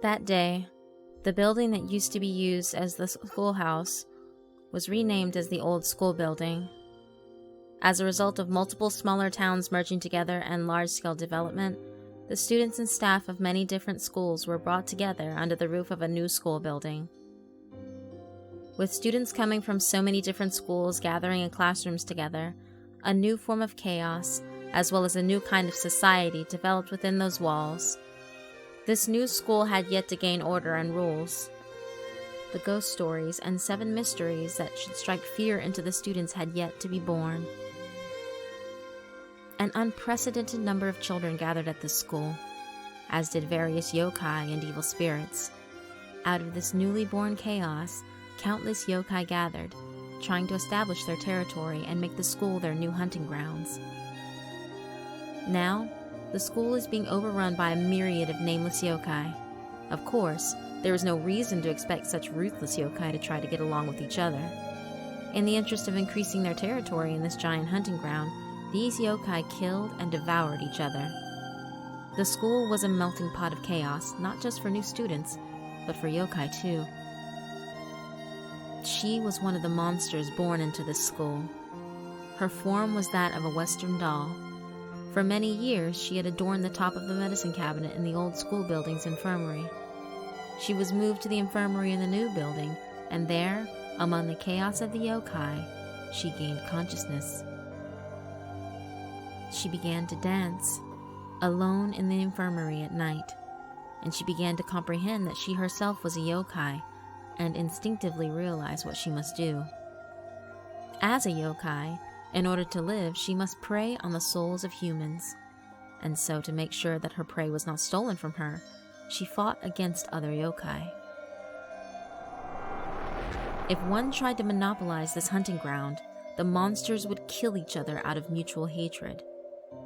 That day, the building that used to be used as the schoolhouse was renamed as the old school building. As a result of multiple smaller towns merging together and large-scale development, the students and staff of many different schools were brought together under the roof of a new school building. With students coming from so many different schools gathering in classrooms together, a new form of chaos, as well as a new kind of society, developed within those walls. This new school had yet to gain order and rules. The ghost stories and 7 mysteries that should strike fear into the students had yet to be born. An unprecedented number of children gathered at this school, as did various yokai and evil spirits. Out of this newly born chaos, countless yokai gathered, trying to establish their territory and make the school their new hunting grounds. Now, the school is being overrun by a myriad of nameless yokai. Of course, there is no reason to expect such ruthless yokai to try to get along with each other. In the interest of increasing their territory in this giant hunting ground, these yokai killed and devoured each other. The school was a melting pot of chaos, not just for new students, but for yokai too. She was one of the monsters born into this school. Her form was that of a Western doll. For many years, she had adorned the top of the medicine cabinet in the old school building's infirmary. She was moved to the infirmary in the new building, and there, among the chaos of the yokai, she gained consciousness. She began to dance, alone in the infirmary at night, and she began to comprehend that she herself was a yokai, and instinctively realized what she must do. As a yokai, in order to live, she must prey on the souls of humans, and so to make sure that her prey was not stolen from her, she fought against other yokai. If one tried to monopolize this hunting ground, the monsters would kill each other out of mutual hatred.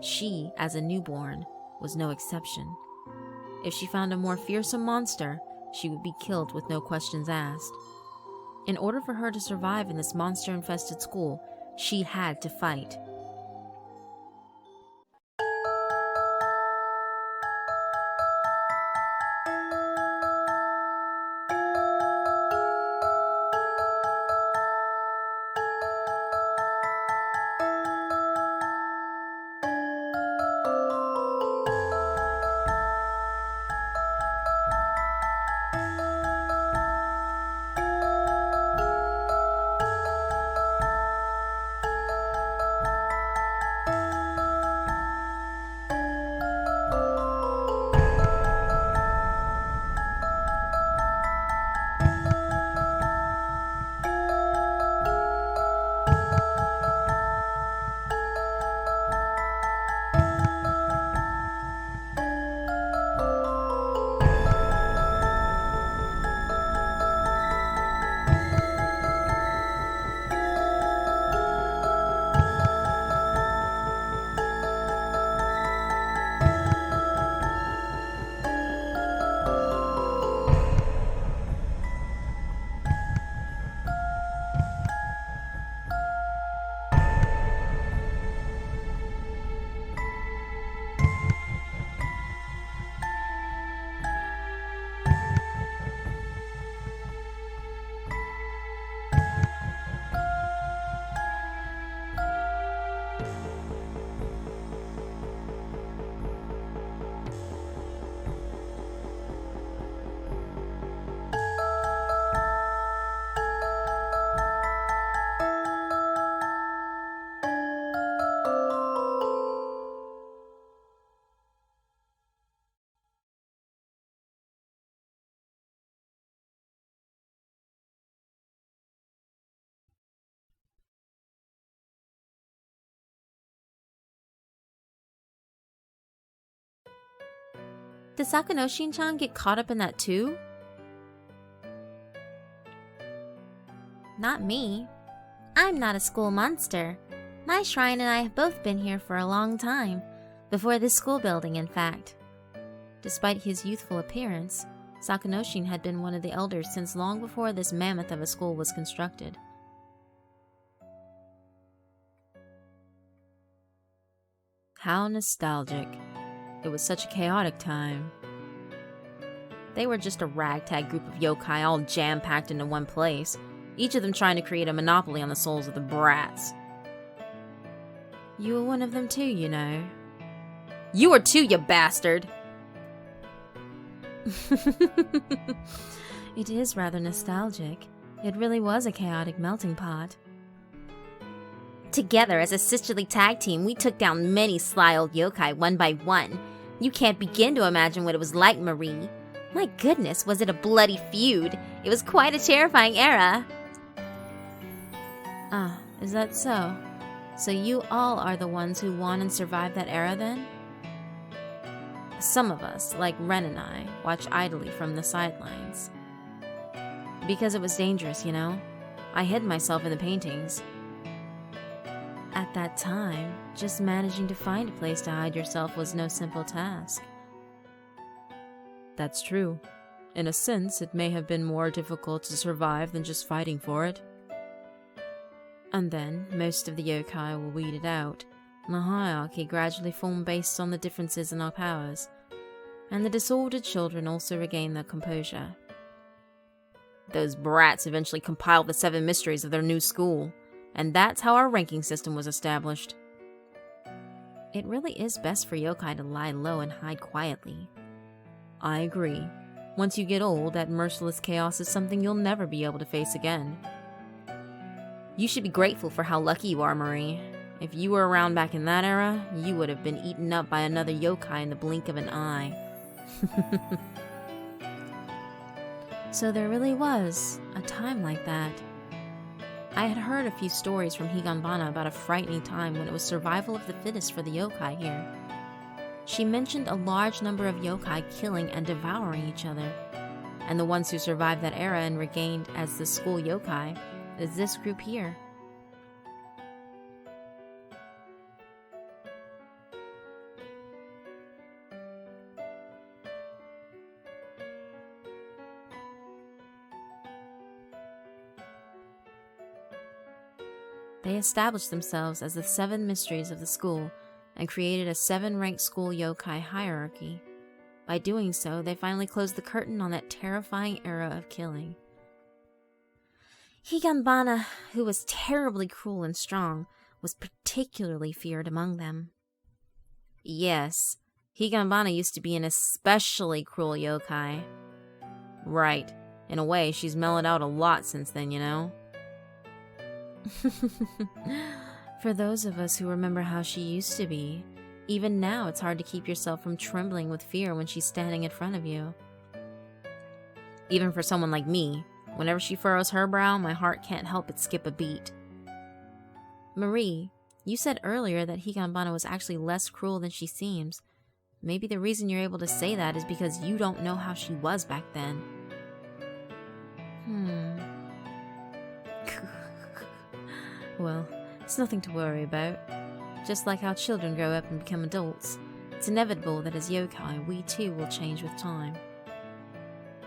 She, as a newborn, was no exception. If she found a more fearsome monster, she would be killed with no questions asked. In order for her to survive in this monster-infested school, she had to fight. Did Sakanoshin-chan get caught up in that too? Not me. I'm not a school monster. My shrine and I have both been here for a long time, before this school building, in fact. Despite his youthful appearance, Sakanoshin had been one of the elders since long before this mammoth of a school was constructed. How nostalgic. It was such a chaotic time. They were just a ragtag group of yokai all jam-packed into one place, each of them trying to create a monopoly on the souls of the brats. You were one of them too, you know. You were too, you bastard! It is rather nostalgic. It really was a chaotic melting pot. Together as a sisterly tag team, we took down many sly old yokai one by one. You can't begin to imagine what it was like, Marie. My goodness, was it a bloody feud? It was quite a terrifying era. Ah, is that so? So you all are the ones who won and survived that era then? Some of us, like Ren and I, watch idly from the sidelines. Because it was dangerous, you know? I hid myself in the paintings. At that time, just managing to find a place to hide yourself was no simple task. That's true. In a sense, it may have been more difficult to survive than just fighting for it. And then, most of the yokai were weeded out, and the hierarchy gradually formed based on the differences in our powers, and the disordered children also regained their composure. Those brats eventually compiled the 7 mysteries of their new school, and that's how our ranking system was established. It really is best for yokai to lie low and hide quietly. I agree. Once you get old, that merciless chaos is something you'll never be able to face again. You should be grateful for how lucky you are, Marie. If you were around back in that era, you would have been eaten up by another yokai in the blink of an eye. So there really was a time like that. I had heard a few stories from Higanbana about a frightening time when it was survival of the fittest for the yokai here. She mentioned a large number of yokai killing and devouring each other, and the ones who survived that era and regained as the school yokai is this group here. They established themselves as the 7 mysteries of the school and created a 7-ranked school yokai hierarchy. By doing so, they finally closed the curtain on that terrifying era of killing. Higanbana, who was terribly cruel and strong, was particularly feared among them. Yes, Higanbana used to be an especially cruel yokai. Right, in a way, she's mellowed out a lot since then, you know? For those of us who remember how she used to be, even now it's hard to keep yourself from trembling with fear when she's standing in front of you. Even for someone like me, whenever she furrows her brow, my heart can't help but skip a beat. Marie, you said earlier that Higanbana was actually less cruel than she seems. Maybe the reason you're able to say that is because you don't know how she was back then. Well, it's nothing to worry about. Just like how children grow up and become adults, it's inevitable that as yokai, we too will change with time.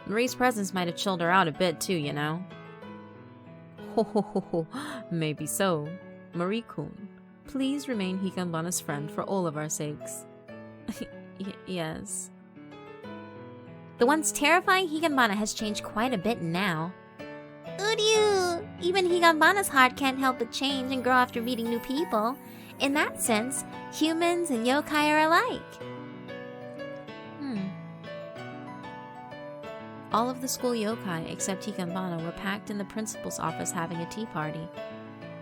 Marie's presence might have chilled her out a bit too, you know? Ho ho ho ho, maybe so. Marie-kun, please remain Higanbana's friend for all of our sakes. Yes. The once terrifying Higanbana has changed quite a bit now. Uryu! Even Higanbana's heart can't help but change and grow after meeting new people. In that sense, humans and yokai are alike. All of the school yokai except Higanbana were packed in the principal's office having a tea party.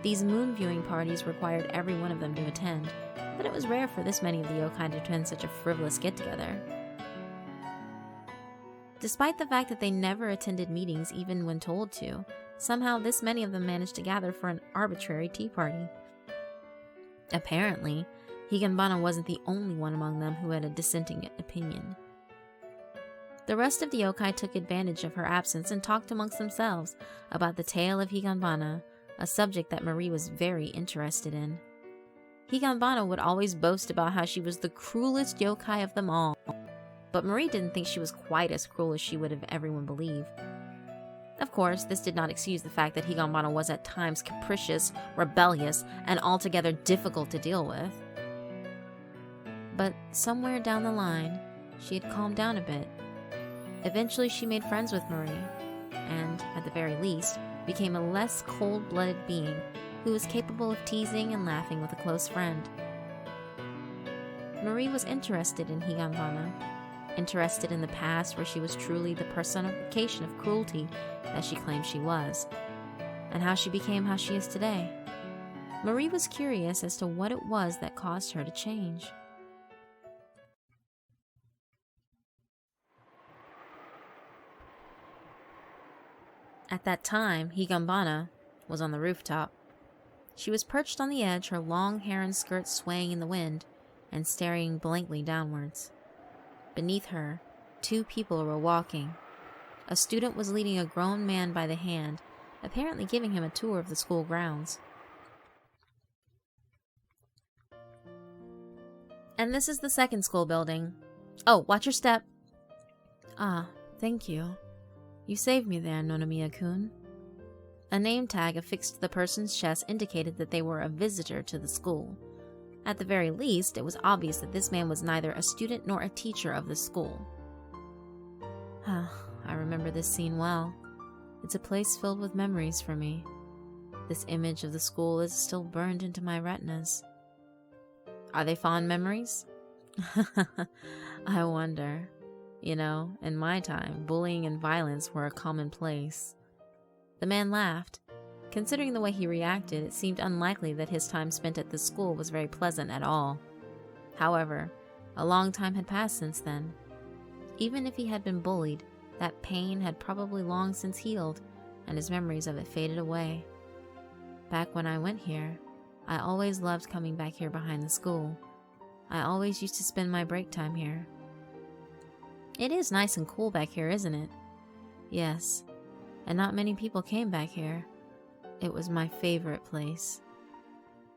These moon viewing parties required every one of them to attend, but it was rare for this many of the yokai to attend such a frivolous get-together. Despite the fact that they never attended meetings even when told to, somehow this many of them managed to gather for an arbitrary tea party. Apparently, Higanbana wasn't the only one among them who had a dissenting opinion. The rest of the yokai took advantage of her absence and talked amongst themselves about the tale of Higanbana, a subject that Marie was very interested in. Higanbana would always boast about how she was the cruelest yokai of them all, but Marie didn't think she was quite as cruel as she would have everyone believe. Of course, this did not excuse the fact that Higanbana was at times capricious, rebellious, and altogether difficult to deal with. But somewhere down the line, she had calmed down a bit. Eventually, she made friends with Marie, and, at the very least, became a less cold-blooded being who was capable of teasing and laughing with a close friend. Marie was interested in Higanbana, interested in the past where she was truly the personification of cruelty that she claimed she was, and how she became how she is today. Marie was curious as to what it was that caused her to change. At that time, Higanbana was on the rooftop. She was perched on the edge, her long hair and skirt swaying in the wind, and staring blankly downwards. Beneath her, 2 people were walking. A student was leading a grown man by the hand, apparently giving him a tour of the school grounds. And this is the second school building. Oh, watch your step. Ah, thank you. You saved me there, Nonomiya-kun. A name tag affixed to the person's chest indicated that they were a visitor to the school. At the very least, it was obvious that this man was neither a student nor a teacher of the school. I remember this scene well. It's a place filled with memories for me. This image of the school is still burned into my retinas. Are they fond memories? I wonder. You know, in my time, bullying and violence were a commonplace. The man laughed. Considering the way he reacted, it seemed unlikely that his time spent at the school was very pleasant at all. However, a long time had passed since then. Even if he had been bullied, that pain had probably long since healed, and his memories of it faded away. Back when I went here, I always loved coming back here behind the school. I always used to spend my break time here. It is nice and cool back here, isn't it? Yes, and not many people came back here. It was my favorite place.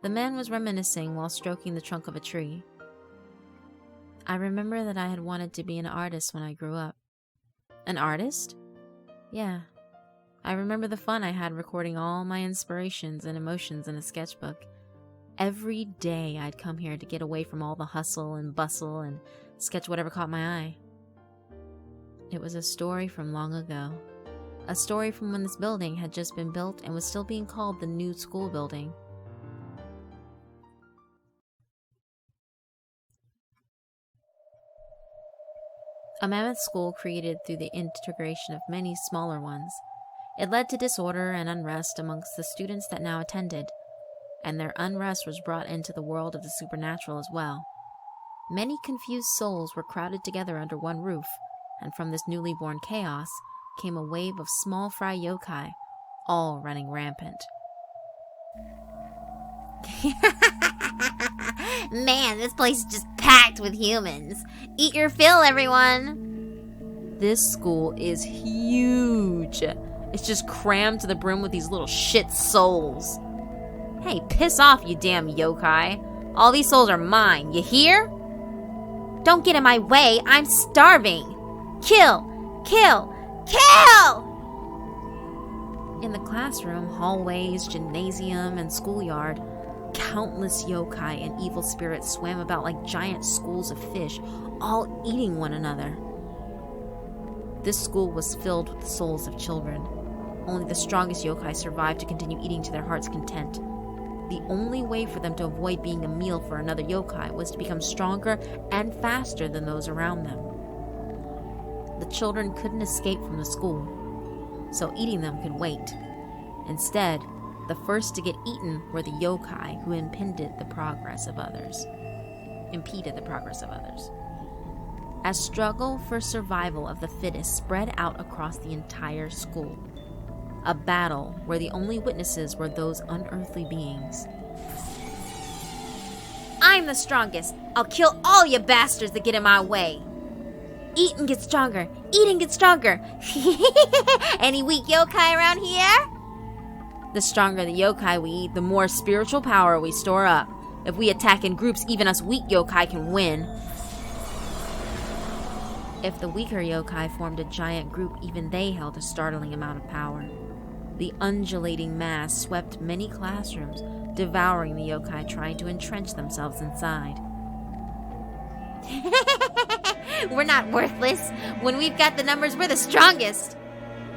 The man was reminiscing while stroking the trunk of a tree. I remember that I had wanted to be an artist when I grew up. An artist? Yeah. I remember the fun I had recording all my inspirations and emotions in a sketchbook. Every day I'd come here to get away from all the hustle and bustle and sketch whatever caught my eye. It was a story from long ago. A story from when this building had just been built and was still being called the new school building. A mammoth school created through the integration of many smaller ones. It led to disorder and unrest amongst the students that now attended, and their unrest was brought into the world of the supernatural as well. Many confused souls were crowded together under one roof, and from this newly born chaos came a wave of small fry yokai, all running rampant. Man, this place is just packed with humans. Eat your fill, everyone. This school is huge. It's just crammed to the brim with these little shit souls. Hey, piss off, you damn yokai. All these souls are mine, you hear? Don't get in my way, I'm starving. Kill! Kill! Kill! In the classroom, hallways, gymnasium, and schoolyard, countless yokai and evil spirits swam about like giant schools of fish, all eating one another. This school was filled with the souls of children. Only the strongest yokai survived to continue eating to their heart's content. The only way for them to avoid being a meal for another yokai was to become stronger and faster than those around them. The children couldn't escape from the school, so eating them could wait. Instead, the first to get eaten were the yokai who impeded the progress of others. A struggle for survival of the fittest spread out across the entire school. A battle where the only witnesses were those unearthly beings. I'm the strongest. I'll kill all you bastards that get in my way. Eat and get stronger. Eat and get stronger. Any weak yokai around here? The stronger the yokai we eat, the more spiritual power we store up. If we attack in groups, even us weak yokai can win. If the weaker yokai formed a giant group, even they held a startling amount of power. The undulating mass swept many classrooms, devouring the yokai trying to entrench themselves inside. We're not worthless. When we've got the numbers, we're the strongest.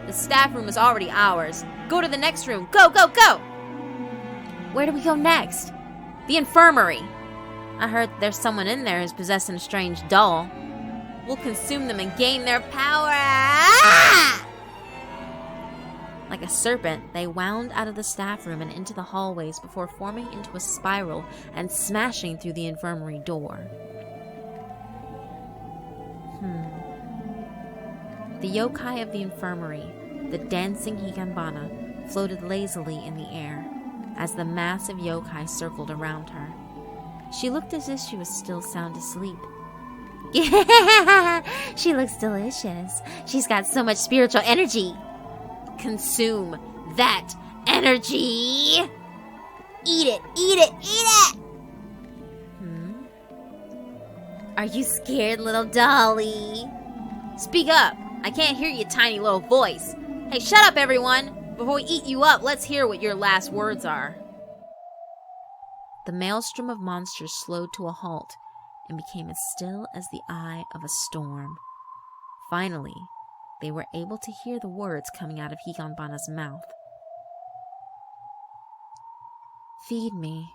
The staff room is already ours. Go to the next room. Go, go, go! Where do we go next? The infirmary. I heard there's someone in there who's possessing a strange doll. We'll consume them and gain their power. Ah! Like a serpent, they wound out of the staff room and into the hallways before forming into a spiral and smashing through the infirmary door. The yokai of the infirmary, the dancing Higanbana, floated lazily in the air as the massive yokai circled around her. She looked as if she was still sound asleep. Yeah, she looks delicious. She's got so much spiritual energy. Consume that energy! Eat it, eat it, eat it! Are you scared, little dolly? Speak up! I can't hear your tiny little voice. Hey, shut up, everyone! Before we eat you up, let's hear what your last words are. The maelstrom of monsters slowed to a halt and became as still as the eye of a storm. Finally, they were able to hear the words coming out of Higanbana's mouth. Feed me.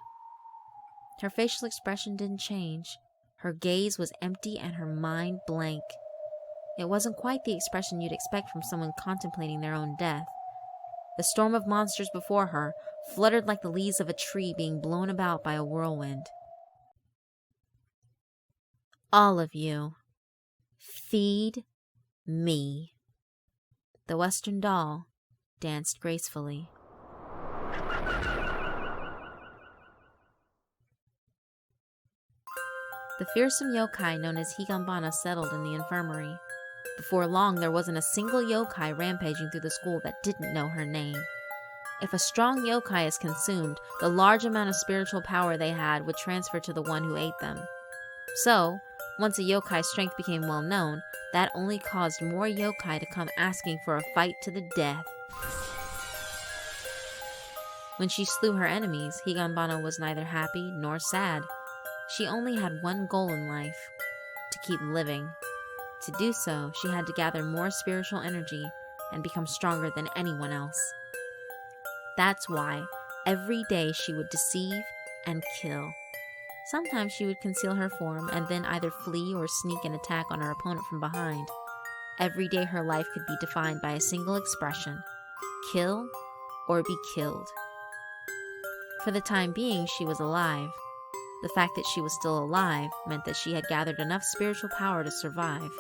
Her facial expression didn't change. Her gaze was empty and her mind blank. It wasn't quite the expression you'd expect from someone contemplating their own death. The storm of monsters before her fluttered like the leaves of a tree being blown about by a whirlwind. All of you, feed me. The Western doll danced gracefully. The fearsome yokai known as Higanbana settled in the infirmary. Before long, there wasn't a single yokai rampaging through the school that didn't know her name. If a strong yokai is consumed, the large amount of spiritual power they had would transfer to the one who ate them. So, once a yokai's strength became well known, that only caused more yokai to come asking for a fight to the death. When she slew her enemies, Higanbana was neither happy nor sad. She only had one goal in life: to keep living. To do so, she had to gather more spiritual energy and become stronger than anyone else. That's why every day she would deceive and kill. Sometimes she would conceal her form and then either flee or sneak an attack on her opponent from behind. Every day her life could be defined by a single expression: kill or be killed. For the time being, she was alive. The fact that she was still alive meant that she had gathered enough spiritual power to survive,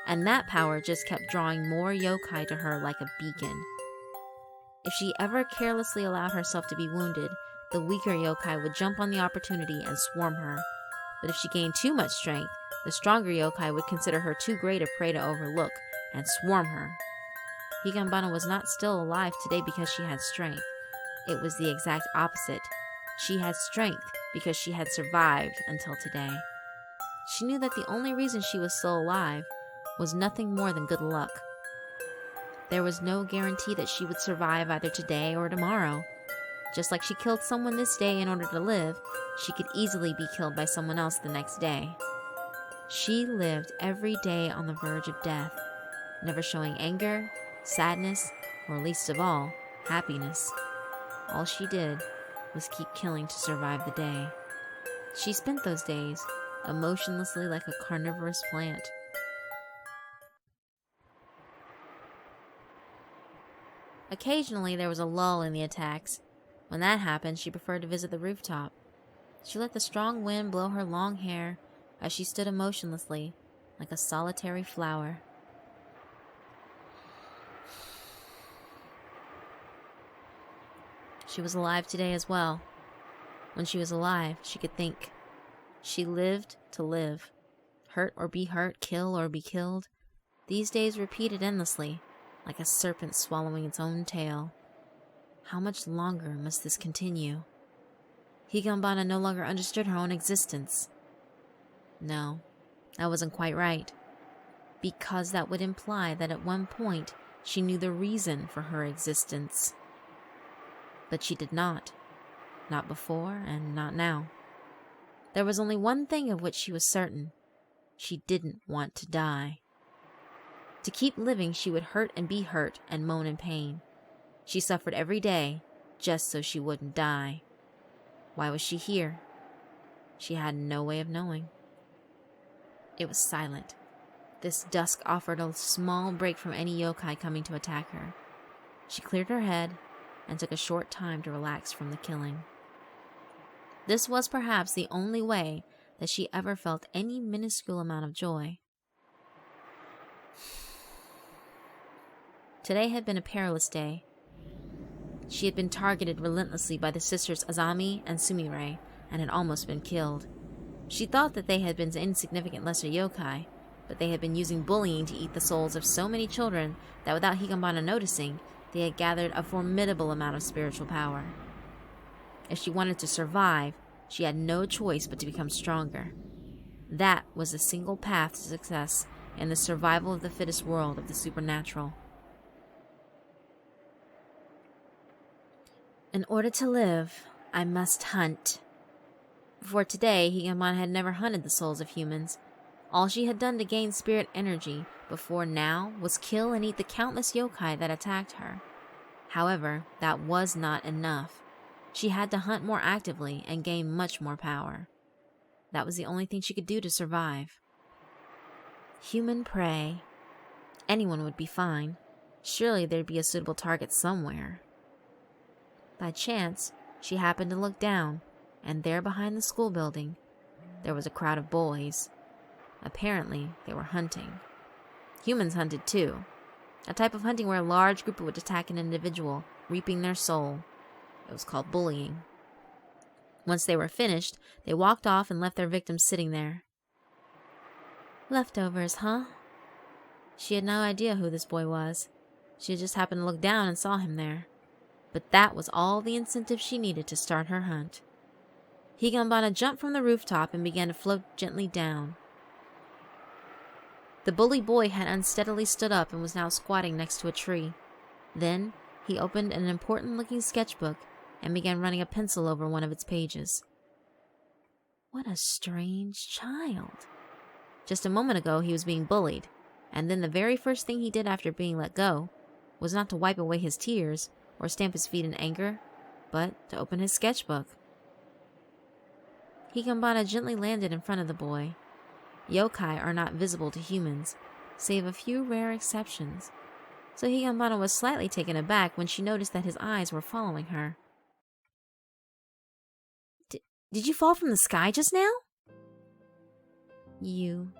and that power just kept drawing more yokai to her like a beacon. If she ever carelessly allowed herself to be wounded, the weaker yokai would jump on the opportunity and swarm her. But if she gained too much strength, the stronger yokai would consider her too great a prey to overlook and swarm her. Higanbana was not still alive today because she had strength. It was the exact opposite. She had strength because she had survived until today. She knew that the only reason she was still alive was nothing more than good luck. There was no guarantee that she would survive either today or tomorrow. Just like she killed someone this day in order to live, she could easily be killed by someone else the next day. She lived every day on the verge of death, never showing anger, sadness, or least of all, happiness. All she did was keep killing to survive the day. She spent those days emotionlessly like a carnivorous plant. Occasionally there was a lull in the attacks. When that happened, she preferred to visit the rooftop. She let the strong wind blow her long hair as she stood emotionlessly, like a solitary flower. She was alive today as well. When she was alive, she could think. She lived to live. Hurt or be hurt, kill or be killed. These days repeated endlessly, like a serpent swallowing its own tail. How much longer must this continue? Higanbana no longer understood her own existence. No, that wasn't quite right. Because that would imply that at one point she knew the reason for her existence. But she did not. Not before and not now. There was only one thing of which she was certain. She didn't want to die. To keep living, she would hurt and be hurt and moan in pain. She suffered every day just so she wouldn't die. Why was she here? She had no way of knowing. It was silent. This dusk offered a small break from any yokai coming to attack her. She cleared her head and took a short time to relax from the killing. This was perhaps the only way that she ever felt any minuscule amount of joy. Today had been a perilous day. She had been targeted relentlessly by the sisters Azami and Sumire and had almost been killed. She thought that they had been insignificant lesser yokai, but they had been using bullying to eat the souls of so many children that without Higanbana noticing, they had gathered a formidable amount of spiritual power. If she wanted to survive, she had no choice but to become stronger. That was the single path to success in the survival of the fittest world of the supernatural. In order to live, I must hunt. Before today, Higanbana had never hunted the souls of humans. All she had done to gain spirit energy before now was kill and eat the countless yokai that attacked her. However, that was not enough. She had to hunt more actively and gain much more power. That was the only thing she could do to survive. Human prey. Anyone would be fine. Surely there'd be a suitable target somewhere. By chance, she happened to look down, and there behind the school building, there was a crowd of boys. Apparently, they were hunting. Humans hunted too. A type of hunting where a large group would attack an individual, reaping their soul. It was called bullying. Once they were finished, they walked off and left their victims sitting there. Leftovers, huh? She had no idea who this boy was. She had just happened to look down and saw him there. But that was all the incentive she needed to start her hunt. Higanbana jumped from the rooftop and began to float gently down. The bully boy had unsteadily stood up and was now squatting next to a tree. Then he opened an important-looking sketchbook and began running a pencil over one of its pages. What a strange child. Just a moment ago he was being bullied, and then the very first thing he did after being let go was not to wipe away his tears or stamp his feet in anger, but to open his sketchbook. Higanbana gently landed in front of the boy. Yokai are not visible to humans, save a few rare exceptions, so Higanbana was slightly taken aback when she noticed that his eyes were following her. Did you fall from the sky just now? You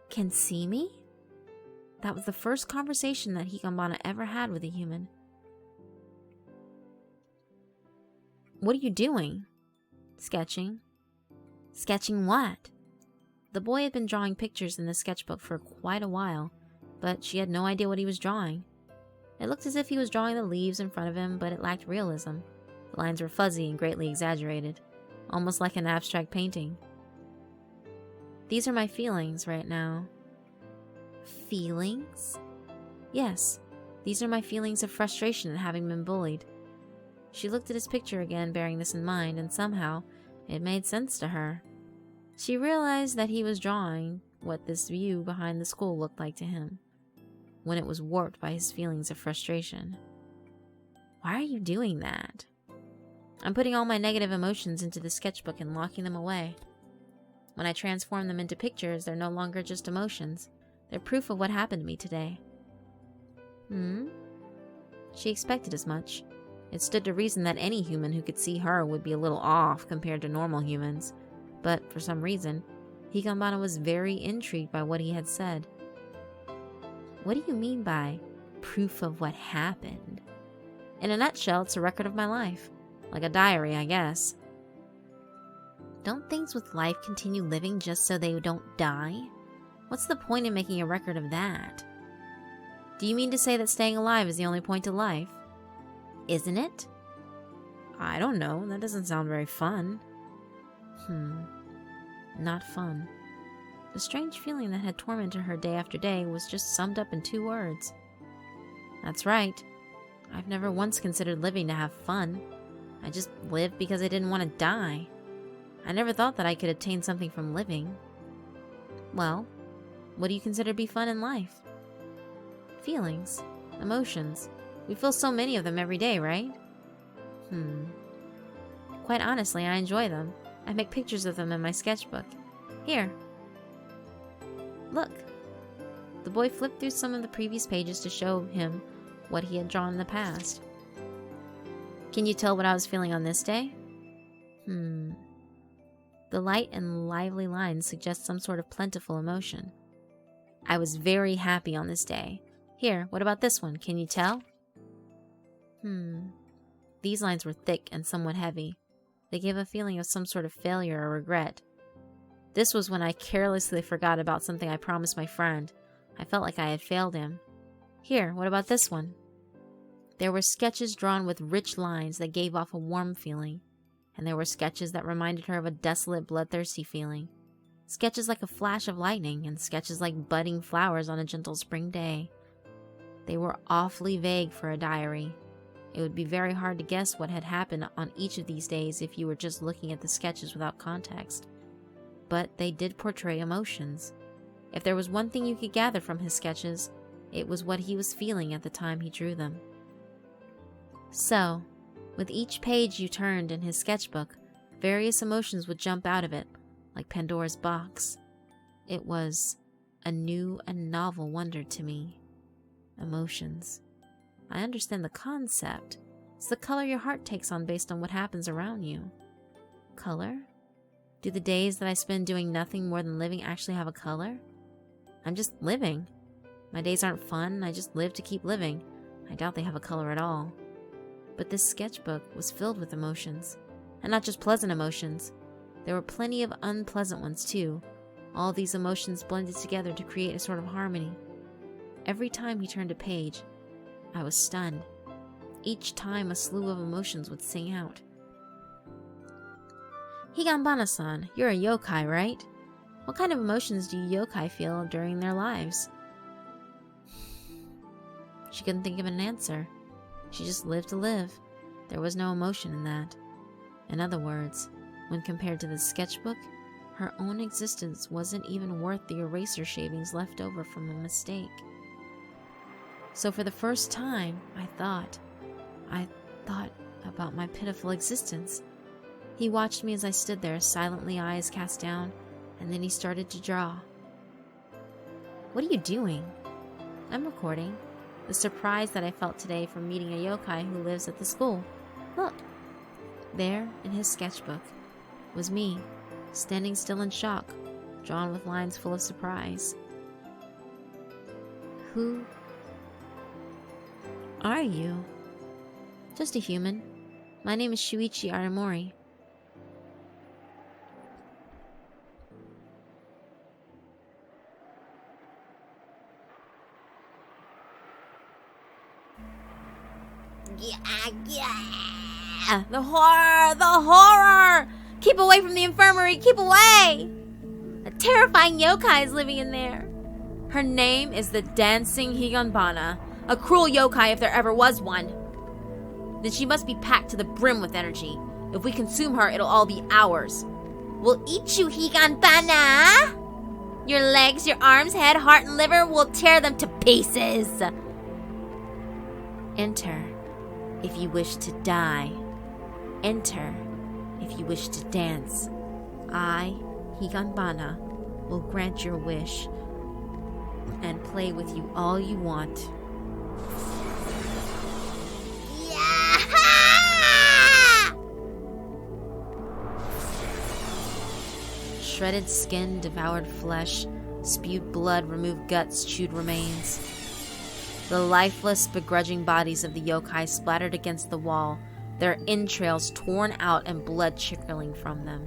can see me? That was the first conversation that Higanbana ever had with a human. What are you doing? Sketching. Sketching what? The boy had been drawing pictures in the sketchbook for quite a while, but she had no idea what he was drawing. It looked as if he was drawing the leaves in front of him, but it lacked realism. The lines were fuzzy and greatly exaggerated, almost like an abstract painting. These are my feelings right now. Feelings? Yes, these are my feelings of frustration at having been bullied. She looked at his picture again, bearing this in mind, and somehow it made sense to her. She realized that he was drawing what this view behind the school looked like to him, when it was warped by his feelings of frustration. Why are you doing that? I'm putting all my negative emotions into the sketchbook and locking them away. When I transform them into pictures, they're no longer just emotions. They're proof of what happened to me today. She expected as much. It stood to reason that any human who could see her would be a little off compared to normal humans. But for some reason, Higanbana was very intrigued by what he had said. What do you mean by proof of what happened? In a nutshell, it's a record of my life. Like a diary, I guess. Don't things with life continue living just so they don't die? What's the point in making a record of that? Do you mean to say that staying alive is the only point to life? Isn't it? I don't know. That doesn't sound very fun. Not fun. The strange feeling that had tormented her day after day was just summed up in 2 words. That's right. I've never once considered living to have fun. I just lived because I didn't want to die. I never thought that I could obtain something from living. Well, What do you consider to be fun in life? Feelings, emotions. We feel so many of them every day, right? Quite honestly, I enjoy them. I make pictures of them in my sketchbook. Here. Look. The boy flipped through some of the previous pages to show him what he had drawn in the past. Can you tell what I was feeling on this day? The light and lively lines suggest some sort of plentiful emotion. I was very happy on this day. Here, what about this one? Can you tell? These lines were thick and somewhat heavy. They gave a feeling of some sort of failure or regret. This was when I carelessly forgot about something I promised my friend. I felt like I had failed him. Here, what about this one? There were sketches drawn with rich lines that gave off a warm feeling, and there were sketches that reminded her of a desolate, bloodthirsty feeling. Sketches like a flash of lightning, and sketches like budding flowers on a gentle spring day. They were awfully vague for a diary. It would be very hard to guess what had happened on each of these days if you were just looking at the sketches without context. But they did portray emotions. If there was one thing you could gather from his sketches, it was what he was feeling at the time he drew them. So, with each page you turned in his sketchbook, various emotions would jump out of it, like Pandora's box. It was a new and novel wonder to me. Emotions. I understand the concept. It's the color your heart takes on based on what happens around you. Color? Do the days that I spend doing nothing more than living actually have a color? I'm just living. My days aren't fun, I just live to keep living. I doubt they have a color at all. But this sketchbook was filled with emotions. And not just pleasant emotions. There were plenty of unpleasant ones too. All these emotions blended together to create a sort of harmony. Every time he turned a page, I was stunned. Each time a slew of emotions would sing out. Higanbana-san, you're a yokai, right? What kind of emotions do yokai feel during their lives? She couldn't think of an answer. She just lived to live. There was no emotion in that. In other words, when compared to the sketchbook, her own existence wasn't even worth the eraser shavings left over from a mistake. So for the first time, I thought about my pitiful existence. He watched me as I stood there, silently, eyes cast down, and then he started to draw. What are you doing? I'm recording. The surprise that I felt today from meeting a yokai who lives at the school. Look. There, in his sketchbook, was me, standing still in shock, drawn with lines full of surprise. Who are you? Just a human. My name is Shuichi Aramori. Yeah! The horror! The horror! Keep away from the infirmary! Keep away! A terrifying yokai is living in there. Her name is the Dancing Higanbana, a cruel yokai if there ever was one. Then she must be packed to the brim with energy. If we consume her, it'll all be ours. We'll eat you, Higanbana! Your legs, your arms, head, heart, and liver, we'll tear them to pieces. Enter if you wish to die. Enter if you wish to dance. I, Higanbana, will grant your wish and play with you all you want. Shredded skin, devoured flesh, spewed blood, removed guts, chewed remains. The lifeless, begrudging bodies of the yokai splattered against the wall, their entrails torn out and blood trickling from them.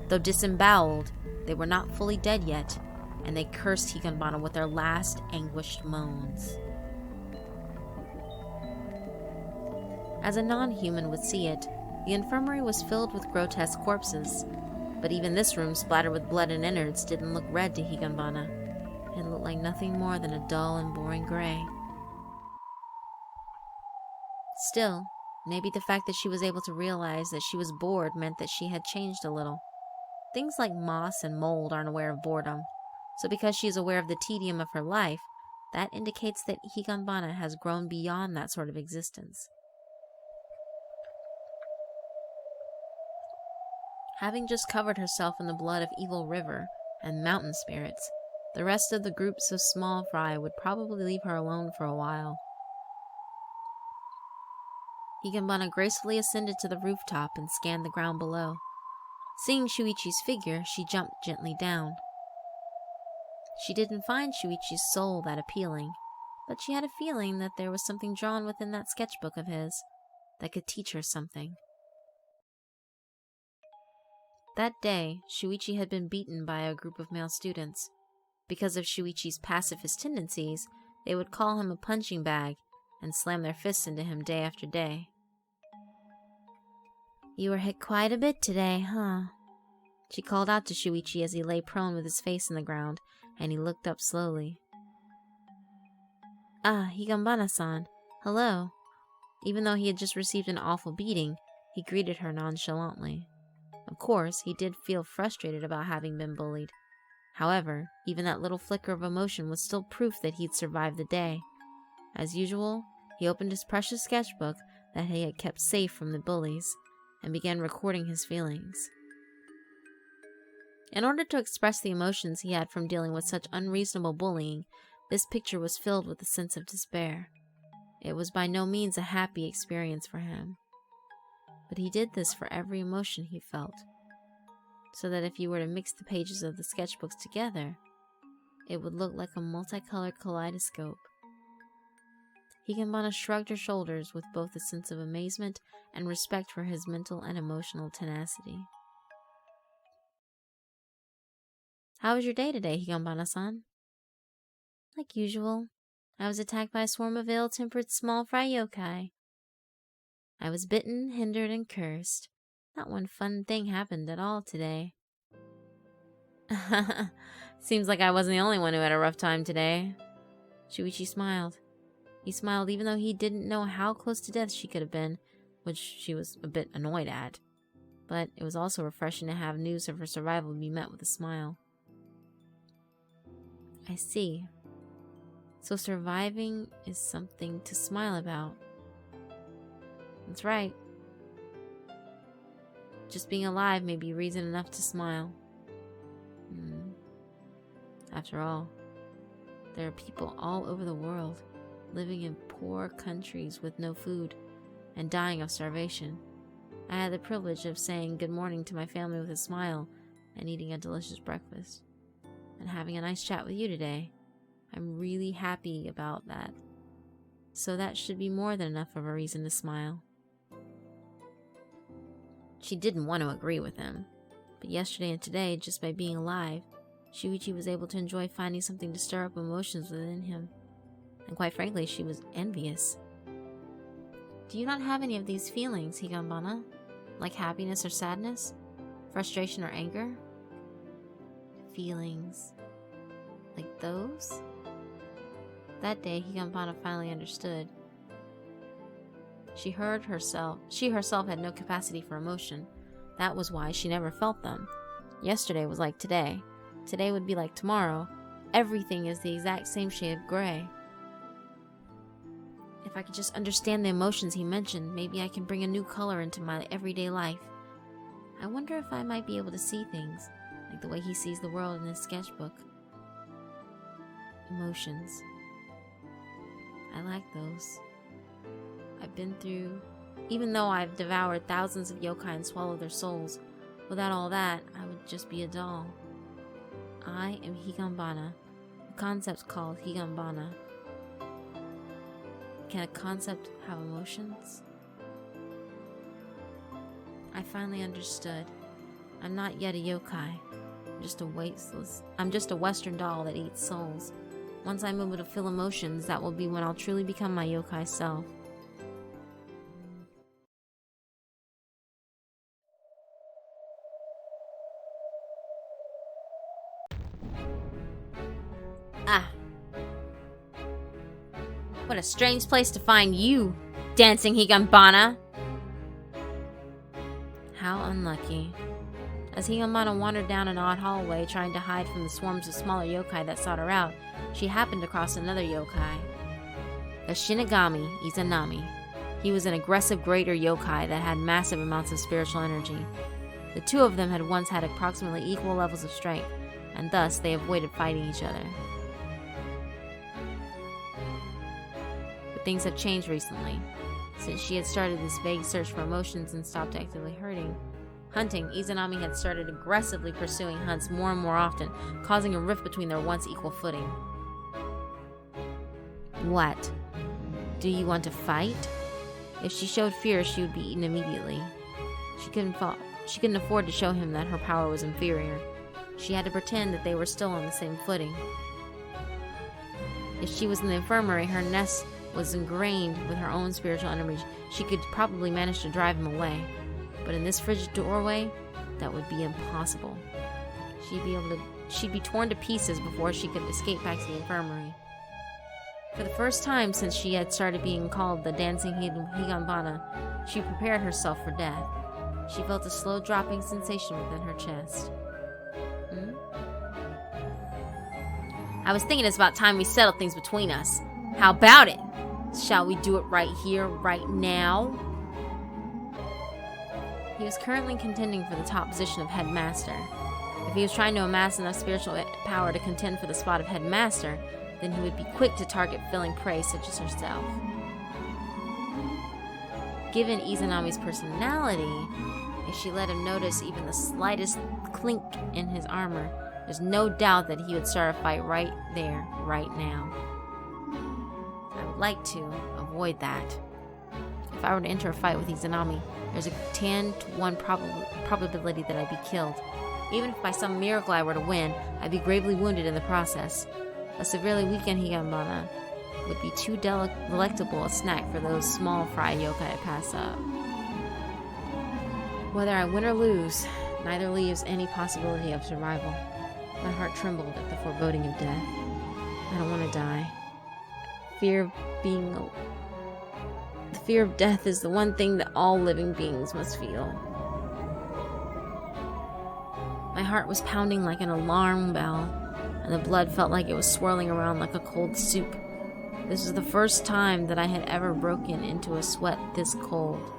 Though disemboweled, they were not fully dead yet, and they cursed Higanbana with their last anguished moans. As a non-human would see it, the infirmary was filled with grotesque corpses, but even this room splattered with blood and innards didn't look red to Higanbana. It looked like nothing more than a dull and boring gray. Still, maybe the fact that she was able to realize that she was bored meant that she had changed a little. Things like moss and mold aren't aware of boredom. So because she is aware of the tedium of her life, that indicates that Higanbana has grown beyond that sort of existence. Having just covered herself in the blood of evil river and mountain spirits, the rest of the group so small fry would probably leave her alone for a while. Higanbana gracefully ascended to the rooftop and scanned the ground below. Seeing Shuichi's figure, she jumped gently down. She didn't find Shuichi's soul that appealing, but she had a feeling that there was something drawn within that sketchbook of his that could teach her something. That day, Shuichi had been beaten by a group of male students. Because of Shuichi's pacifist tendencies, they would call him a punching bag and slam their fists into him day after day. You were hit quite a bit today, huh? She called out to Shuichi as he lay prone with his face in the ground, and he looked up slowly. Ah, Higanbana-san. Hello. Even though he had just received an awful beating, he greeted her nonchalantly. Of course, he did feel frustrated about having been bullied. However, even that little flicker of emotion was still proof that he'd survived the day. As usual, he opened his precious sketchbook that he had kept safe from the bullies, and began recording his feelings. In order to express the emotions he had from dealing with such unreasonable bullying, this picture was filled with a sense of despair. It was by no means a happy experience for him. But he did this for every emotion he felt, so that if you were to mix the pages of the sketchbooks together, it would look like a multicolored kaleidoscope. Higanbana shrugged her shoulders with both a sense of amazement and respect for his mental and emotional tenacity. How was your day today, Higanbana-san? Like usual. I was attacked by a swarm of ill-tempered small fry yokai. I was bitten, hindered, and cursed. Not one fun thing happened at all today. Seems like I wasn't the only one who had a rough time today. Shuichi smiled. He smiled even though he didn't know how close to death she could have been, which she was a bit annoyed at. But it was also refreshing to have news of her survival be met with a smile. I see. So surviving is something to smile about. That's right. Just being alive may be reason enough to smile. After all, there are people all over the world living in poor countries with no food and dying of starvation. I had the privilege of saying good morning to my family with a smile and eating a delicious breakfast and having a nice chat with you today. I'm really happy about that. So that should be more than enough of a reason to smile. She didn't want to agree with him, but yesterday and today, just by being alive, Shuichi was able to enjoy finding something to stir up emotions within him. And quite frankly, she was envious. Do you not have any of these feelings, Higanbana? Like happiness or sadness? Frustration or anger? Feelings like those? That day, Higanbana finally understood. She herself had no capacity for emotion. That was why she never felt them. Yesterday was like today. Today would be like tomorrow. Everything is the exact same shade of gray. If I could just understand the emotions he mentioned, maybe I can bring a new color into my everyday life. I wonder if I might be able to see things like the way he sees the world in his sketchbook. Emotions. I like those. I've been through. Even though I've devoured thousands of yokai and swallowed their souls, without all that, I would just be a doll. I am Higanbana. The concept's called Higanbana. Can a concept have emotions? I finally understood. I'm not yet a yokai. I'm just a Western doll that eats souls. Once I'm able to feel emotions, that will be when I'll truly become my yokai self. What a strange place to find you, dancing Higanbana. How unlucky. As Higanbana wandered down an odd hallway trying to hide from the swarms of smaller yokai that sought her out, she happened across another yokai, a Shinigami Izanami. He was an aggressive greater yokai that had massive amounts of spiritual energy. The two of them had once had approximately equal levels of strength, and thus they avoided fighting each other. But things had changed recently. Since she had started this vague search for emotions and stopped actively hunting, Izanami had started aggressively pursuing hunts more and more often, causing a rift between their once equal footing. What? Do you want to fight? If she showed fear, she would be eaten immediately. She couldn't afford to show him that her power was inferior. She had to pretend that they were still on the same footing. If she was in the infirmary, her nest was ingrained with her own spiritual energy. She could probably manage to drive him away. But in this frigid doorway, that would be impossible. She'd be torn to pieces before she could escape back to the infirmary. For the first time since she had started being called the Dancing Higanbana, she prepared herself for death. She felt a slow dropping sensation within her chest. I was thinking it's about time we settled things between us. How about it? Shall we do it right here, right now? He was currently contending for the top position of headmaster. If he was trying to amass enough spiritual power to contend for the spot of headmaster, then he would be quick to target filling prey such as herself. Given Izanami's personality, if she let him notice even the slightest clink in his armor, there's no doubt that he would start a fight right there, right now. I would like to avoid that. If I were to enter a fight with Izanami, there's a 10-to-1 probability that I'd be killed. Even if by some miracle I were to win, I'd be gravely wounded in the process. A severely weakened Higanbana would be too delectable a snack for those small fry yokai to pass up. Whether I win or lose, neither leaves any possibility of survival. My heart trembled at the foreboding of death. I don't want to die. The fear of death is the one thing that all living beings must feel. My heart was pounding like an alarm bell, and the blood felt like it was swirling around like a cold soup. This was the first time that I had ever broken into a sweat this cold.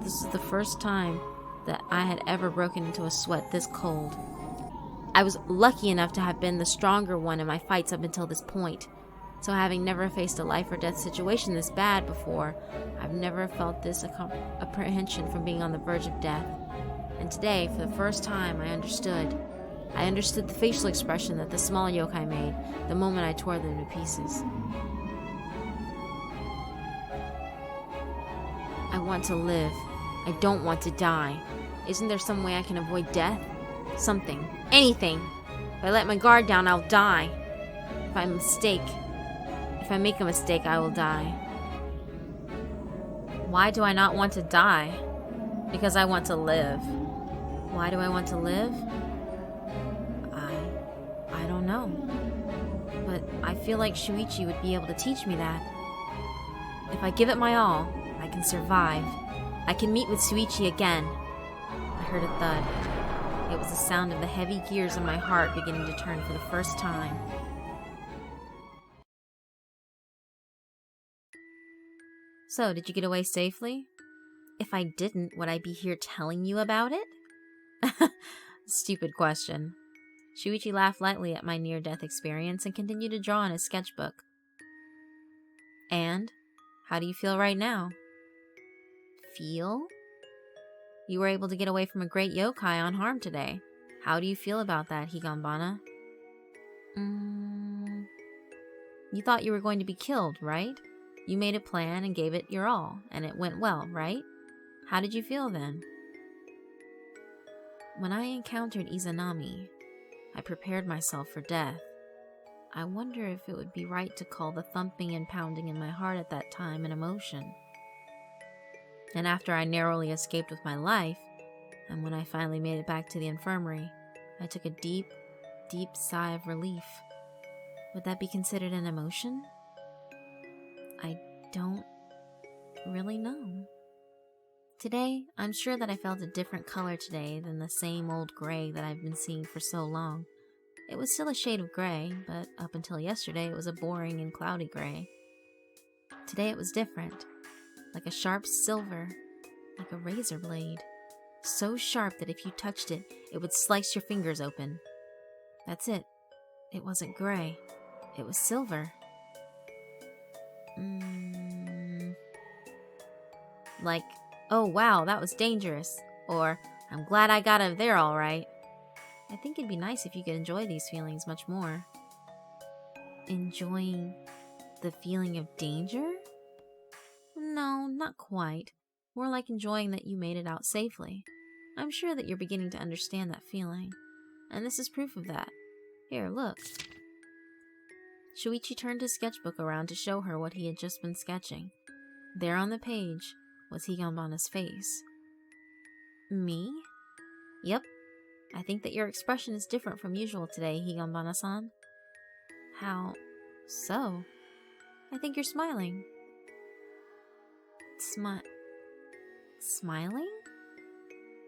This is the first time that I had ever broken into a sweat this cold. I was lucky enough to have been the stronger one in my fights up until this point. So having never faced a life or death situation this bad before, I've never felt this apprehension from being on the verge of death. And today, for the first time, I understood. I understood the facial expression that the small yokai made the moment I tore them to pieces. I want to live. I don't want to die. Isn't there some way I can avoid death? Something. Anything. If I let my guard down, I'll die. If I make a mistake, I will die. Why do I not want to die? Because I want to live. Why do I want to live? I don't know. But I feel like Shuichi would be able to teach me that. If I give it my all, I can survive. I can meet with Shuichi again. I heard a thud. It was the sound of the heavy gears in my heart beginning to turn for the first time. So, did you get away safely? If I didn't, would I be here telling you about it? Stupid question. Shuichi laughed lightly at my near-death experience and continued to draw in his sketchbook. And? How do you feel right now? Feel? You were able to get away from a great yokai unharmed today. How do you feel about that, Higanbana? You thought you were going to be killed, right? You made a plan and gave it your all, and it went well, right? How did you feel then? When I encountered Izanami, I prepared myself for death. I wonder if it would be right to call the thumping and pounding in my heart at that time an emotion. And after I narrowly escaped with my life, and when I finally made it back to the infirmary, I took a deep, deep sigh of relief. Would that be considered an emotion? I don't really know. Today, I'm sure that I felt a different color today than the same old gray that I've been seeing for so long. It was still a shade of gray, but up until yesterday it was a boring and cloudy gray. Today it was different, like a sharp silver, like a razor blade. So sharp that if you touched it, it would slice your fingers open. That's it. It wasn't gray. It was silver. Like, oh wow, that was dangerous. Or, I'm glad I got out of there all right. I think it'd be nice if you could enjoy these feelings much more. Enjoying the feeling of danger? No, not quite. More like enjoying that you made it out safely. I'm sure that you're beginning to understand that feeling. And this is proof of that. Here, look. Shuichi turned his sketchbook around to show her what he had just been sketching. There on the page was Higanbana's face. Me? Yep. I think that your expression is different from usual today, Higanbana-san. How so? I think you're smiling. Smiling?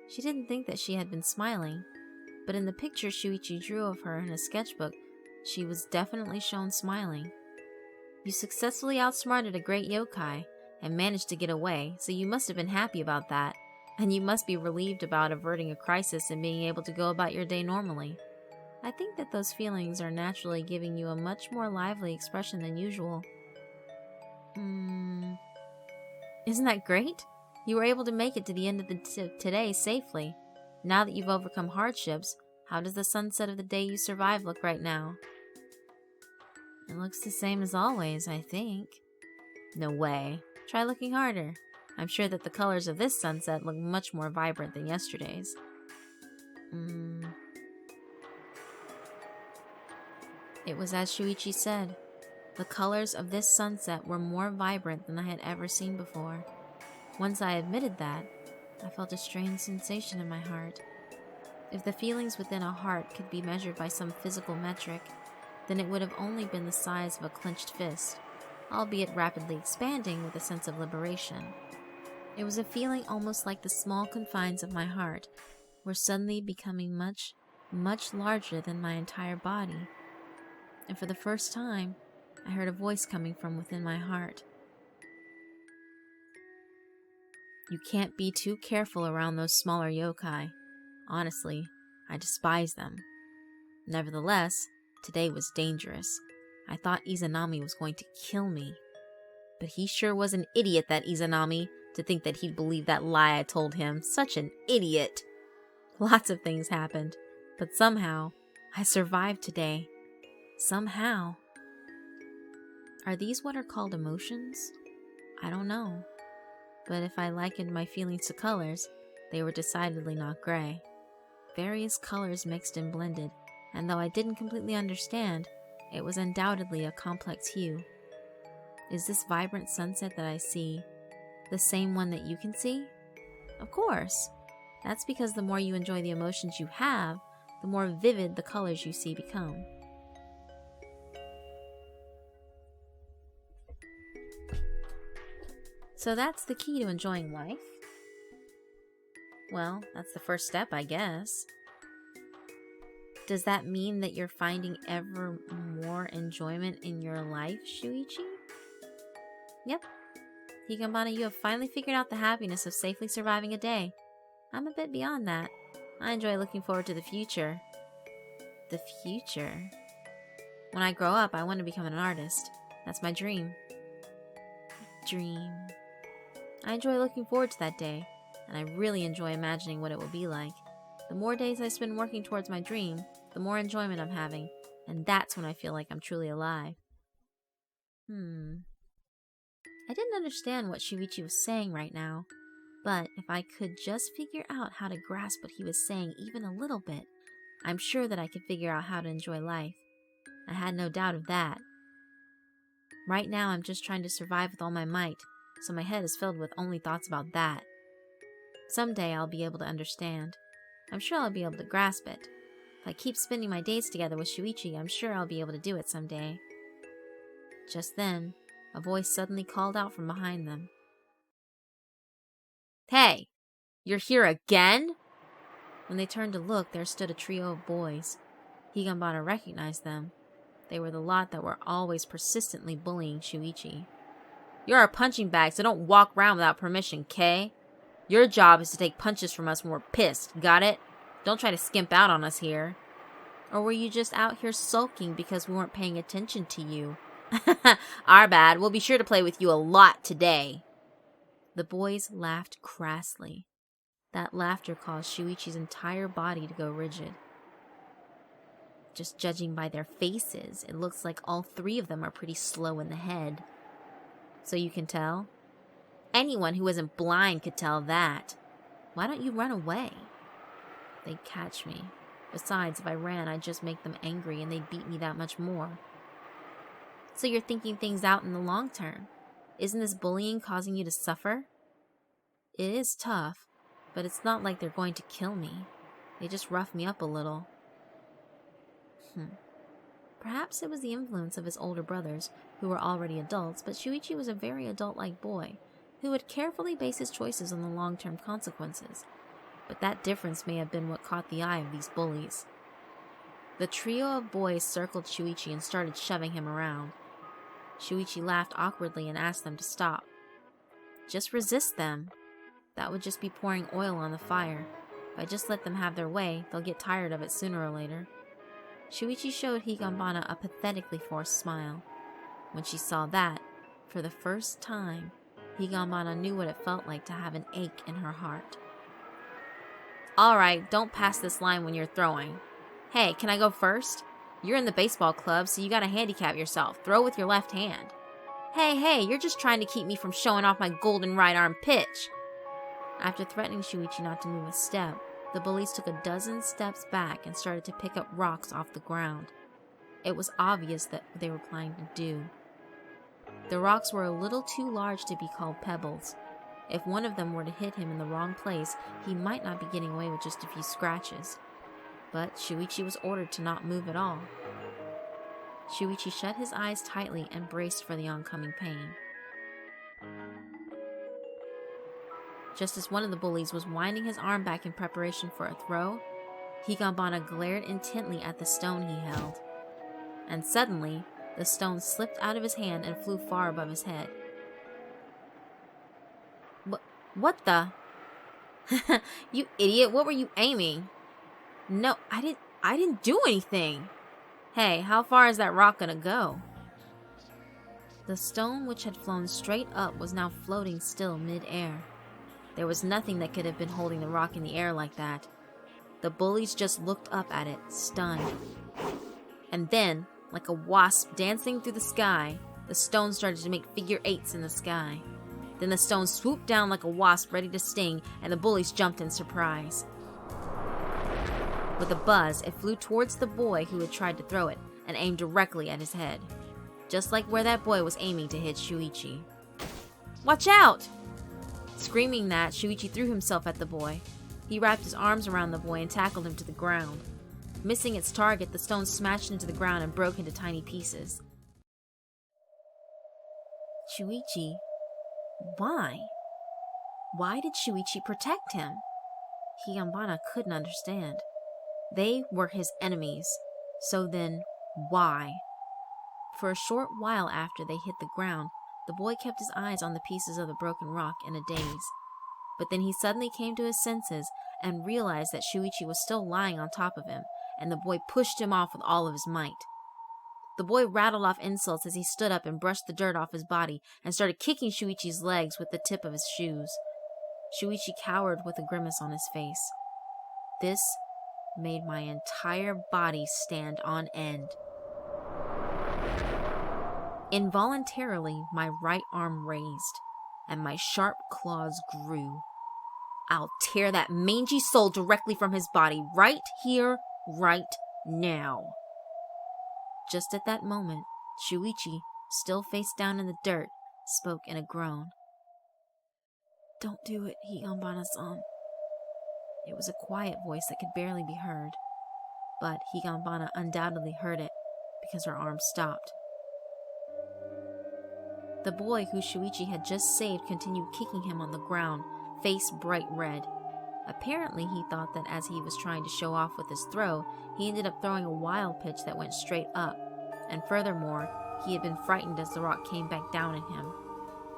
She didn't think that she had been smiling, but in the picture Shuichi drew of her in his sketchbook, she was definitely shown smiling. You successfully outsmarted a great yokai and managed to get away, so you must have been happy about that, and you must be relieved about averting a crisis and being able to go about your day normally. I think that those feelings are naturally giving you a much more lively expression than usual. Isn't that great? You were able to make it to the end of today safely. Now that you've overcome hardships, how does the sunset of the day you survived look right now? It looks the same as always, I think. No way. Try looking harder. I'm sure that the colors of this sunset look much more vibrant than yesterday's. It was as Shuichi said. The colors of this sunset were more vibrant than I had ever seen before. Once I admitted that, I felt a strange sensation in my heart. If the feelings within a heart could be measured by some physical metric, then it would have only been the size of a clenched fist, albeit rapidly expanding with a sense of liberation. It was a feeling almost like the small confines of my heart were suddenly becoming much, much larger than my entire body. And for the first time, I heard a voice coming from within my heart. You can't be too careful around those smaller yokai. Honestly, I despise them. Nevertheless, today was dangerous. I thought Izanami was going to kill me. But he sure was an idiot, that Izanami, to think that he'd believe that lie I told him. Such an idiot. Lots of things happened, but somehow, I survived today. Somehow. Are these what are called emotions? I don't know. But if I likened my feelings to colors, they were decidedly not gray. Various colors mixed and blended, and though I didn't completely understand, it was undoubtedly a complex hue. Is this vibrant sunset that I see the same one that you can see? Of course. That's because the more you enjoy the emotions you have, the more vivid the colors you see become. So that's the key to enjoying life? Well, that's the first step, I guess. Does that mean that you're finding ever more enjoyment in your life, Shuichi? Yep. Higanbana, you have finally figured out the happiness of safely surviving a day. I'm a bit beyond that. I enjoy looking forward to the future. The future? When I grow up, I want to become an artist. That's my dream. Dream. I enjoy looking forward to that day, and I really enjoy imagining what it will be like. The more days I spend working towards my dream, the more enjoyment I'm having, and that's when I feel like I'm truly alive. I didn't understand what Shuichi was saying right now, but if I could just figure out how to grasp what he was saying even a little bit, I'm sure that I could figure out how to enjoy life. I had no doubt of that. Right now I'm just trying to survive with all my might, so my head is filled with only thoughts about that. Someday I'll be able to understand. I'm sure I'll be able to grasp it. If I keep spending my days together with Shuichi, I'm sure I'll be able to do it someday. Just then, a voice suddenly called out from behind them. Hey, you're here again? When they turned to look, there stood a trio of boys. Higanbana recognized them. They were the lot that were always persistently bullying Shuichi. You're our punching bag, so don't walk around without permission, Kay? Your job is to take punches from us when we're pissed, got it? Don't try to skimp out on us here. Or were you just out here sulking because we weren't paying attention to you? Our bad. We'll be sure to play with you a lot today. The boys laughed crassly. That laughter caused Shuichi's entire body to go rigid. Just judging by their faces, it looks like all three of them are pretty slow in the head. So you can tell? Anyone who isn't blind could tell that. Why don't you run away? They'd catch me. Besides, if I ran, I'd just make them angry and they'd beat me that much more. So you're thinking things out in the long term. Isn't this bullying causing you to suffer? It is tough, but it's not like they're going to kill me. They just rough me up a little. Perhaps it was the influence of his older brothers, who were already adults, but Shuichi was a very adult-like boy, who would carefully base his choices on the long-term consequences. But that difference may have been what caught the eye of these bullies. The trio of boys circled Shuichi and started shoving him around. Shuichi laughed awkwardly and asked them to stop. Just resist them. That would just be pouring oil on the fire. If I just let them have their way, they'll get tired of it sooner or later. Shuichi showed Higanbana a pathetically forced smile. When she saw that, for the first time, Higanbana knew what it felt like to have an ache in her heart. Alright, don't pass this line when you're throwing. Hey, can I go first? You're in the baseball club, so you gotta handicap yourself. Throw with your left hand. Hey, you're just trying to keep me from showing off my golden right arm pitch. After threatening Shuichi not to move a step, the bullies took a dozen steps back and started to pick up rocks off the ground. It was obvious that they were planning to do. The rocks were a little too large to be called pebbles. If one of them were to hit him in the wrong place, he might not be getting away with just a few scratches. But Shuichi was ordered to not move at all. Shuichi shut his eyes tightly and braced for the oncoming pain. Just as one of the bullies was winding his arm back in preparation for a throw, Higanbana glared intently at the stone he held. And suddenly, the stone slipped out of his hand and flew far above his head. What the? You idiot, what were you aiming? No, I didn't do anything. Hey, how far is that rock gonna go? The stone, which had flown straight up, was now floating still mid-air. There was nothing that could have been holding the rock in the air like that. The bullies just looked up at it, stunned. And then, like a wasp dancing through the sky, the stone started to make figure eights in the sky. Then the stone swooped down like a wasp ready to sting, and the bullies jumped in surprise. With a buzz, it flew towards the boy who had tried to throw it, and aimed directly at his head. Just like where that boy was aiming to hit Shuichi. Watch out! Screaming that, Shuichi threw himself at the boy. He wrapped his arms around the boy and tackled him to the ground. Missing its target, the stone smashed into the ground and broke into tiny pieces. Shuichi? Why? Why did Shuichi protect him? Higanbana couldn't understand. They were his enemies. So then, why? For a short while after they hit the ground, the boy kept his eyes on the pieces of the broken rock in a daze. But then he suddenly came to his senses and realized that Shuichi was still lying on top of him, and the boy pushed him off with all of his might. The boy rattled off insults as he stood up and brushed the dirt off his body and started kicking Shuichi's legs with the tip of his shoes. Shuichi cowered with a grimace on his face. This made my entire body stand on end. Involuntarily, my right arm raised, and my sharp claws grew. I'll tear that mangy soul directly from his body, right here, right now. Just at that moment, Shuichi, still face down in the dirt, spoke in a groan. "Don't do it, Higanbana-san." It was a quiet voice that could barely be heard, but Higanbana undoubtedly heard it because her arm stopped. The boy who Shuichi had just saved continued kicking him on the ground, face bright red. Apparently, he thought that as he was trying to show off with his throw, he ended up throwing a wild pitch that went straight up, and furthermore, he had been frightened as the rock came back down at him.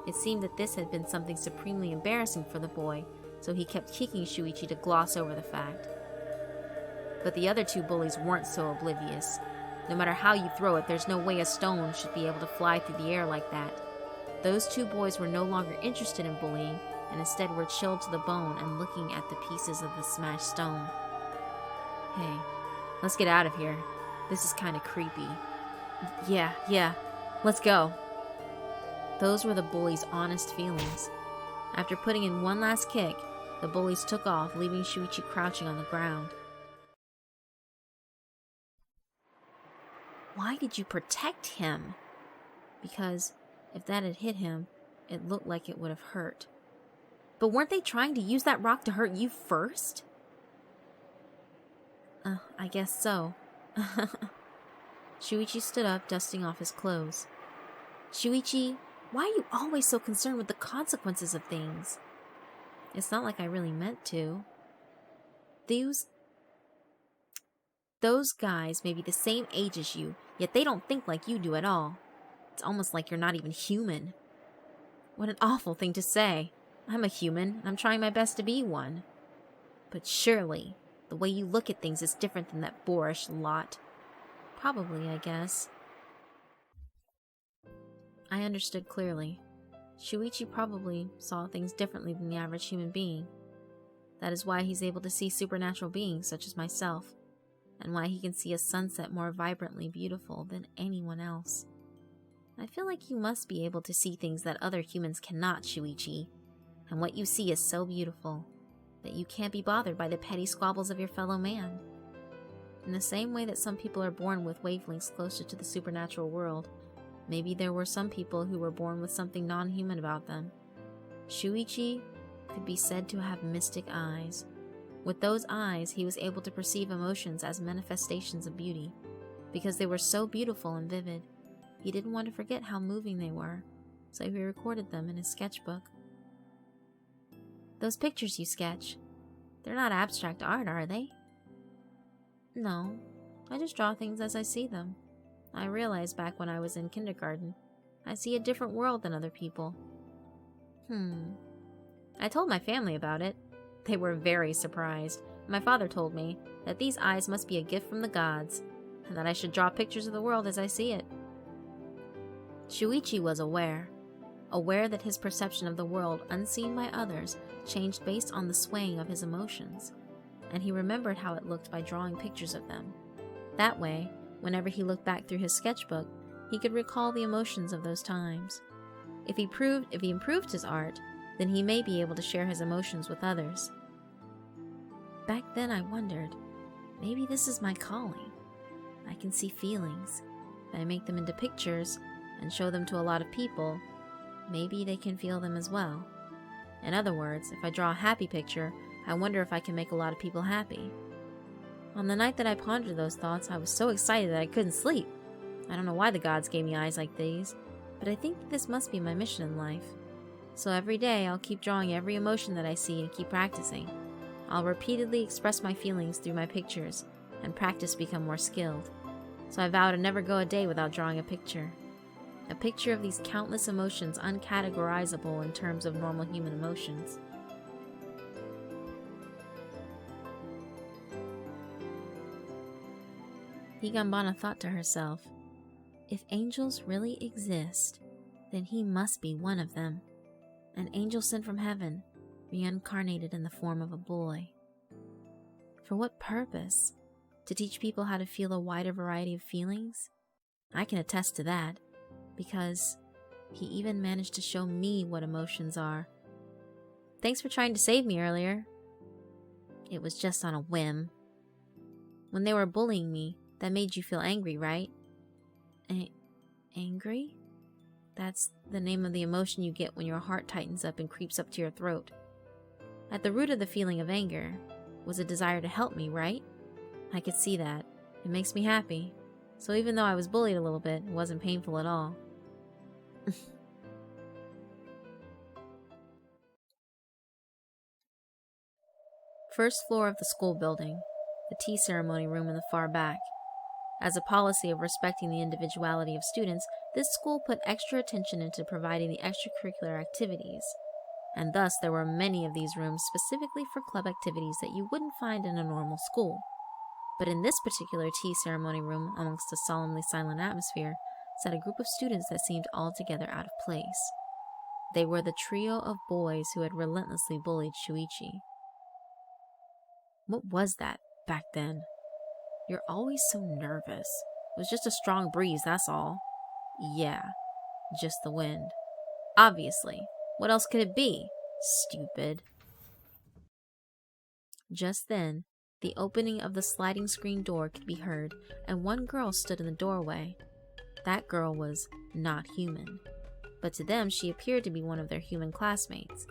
It seemed that this had been something supremely embarrassing for the boy, so he kept kicking Shuichi to gloss over the fact. But the other two bullies weren't so oblivious. No matter how you throw it, there's no way a stone should be able to fly through the air like that. Those two boys were no longer interested in bullying, and instead were chilled to the bone and looking at the pieces of the smashed stone. Hey, let's get out of here. This is kinda creepy. Yeah, let's go. Those were the bullies' honest feelings. After putting in one last kick, the bullies took off, leaving Shuichi crouching on the ground. Why did you protect him? Because if that had hit him, it looked like it would have hurt. But weren't they trying to use that rock to hurt you first? I guess so. Shuichi stood up, dusting off his clothes. Shuichi, why are you always so concerned with the consequences of things? It's not like I really meant to. Those guys may be the same age as you, yet they don't think like you do at all. It's almost like you're not even human. What an awful thing to say. I'm a human, and I'm trying my best to be one. But surely, the way you look at things is different than that boorish lot. Probably, I guess. I understood clearly. Shuichi probably saw things differently than the average human being. That is why he's able to see supernatural beings such as myself, and why he can see a sunset more vibrantly beautiful than anyone else. I feel like you must be able to see things that other humans cannot, Shuichi, and what you see is so beautiful that you can't be bothered by the petty squabbles of your fellow man. In the same way that some people are born with wavelengths closer to the supernatural world, maybe there were some people who were born with something non-human about them. Shuichi could be said to have mystic eyes. With those eyes, he was able to perceive emotions as manifestations of beauty. Because they were so beautiful and vivid, he didn't want to forget how moving they were, so he recorded them in his sketchbook. Those pictures you sketch, they're not abstract art, are they? No, I just draw things as I see them. I realized back when I was in kindergarten, I see a different world than other people. I told my family about it. They were very surprised. My father told me that these eyes must be a gift from the gods, and that I should draw pictures of the world as I see it. Shuichi was aware that his perception of the world unseen by others changed based on the swaying of his emotions, and he remembered how it looked by drawing pictures of them. That way, whenever he looked back through his sketchbook, he could recall the emotions of those times. If he improved his art, then he may be able to share his emotions with others. Back then I wondered, maybe this is my calling. I can see feelings. If I make them into pictures and show them to a lot of people, maybe they can feel them as well. In other words, if I draw a happy picture, I wonder if I can make a lot of people happy. On the night that I pondered those thoughts, I was so excited that I couldn't sleep. I don't know why the gods gave me eyes like these, but I think this must be my mission in life. So every day, I'll keep drawing every emotion that I see and keep practicing. I'll repeatedly express my feelings through my pictures, and practice become more skilled. So I vow to never go a day without drawing a picture. A picture of these countless emotions uncategorizable in terms of normal human emotions. Higanbana thought to herself, if angels really exist, then he must be one of them. An angel sent from heaven, reincarnated in the form of a boy. For what purpose? To teach people how to feel a wider variety of feelings? I can attest to that, because he even managed to show me what emotions are. Thanks for trying to save me earlier. It was just on a whim. When they were bullying me, that made you feel angry, right? Angry? That's the name of the emotion you get when your heart tightens up and creeps up to your throat. At the root of the feeling of anger was a desire to help me, right? I could see that. It makes me happy. So even though I was bullied a little bit, it wasn't painful at all. First floor of the school building, the tea ceremony room in the far back. As a policy of respecting the individuality of students, this school put extra attention into providing the extracurricular activities, and thus there were many of these rooms specifically for club activities that you wouldn't find in a normal school. But in this particular tea ceremony room, amongst a solemnly silent atmosphere, sat a group of students that seemed altogether out of place. They were the trio of boys who had relentlessly bullied Shuichi. What was that back then? You're always so nervous. It was just a strong breeze, that's all. Yeah, just the wind. Obviously. What else could it be? Stupid. Just then, the opening of the sliding screen door could be heard, and one girl stood in the doorway. That girl was not human, but to them she appeared to be one of their human classmates.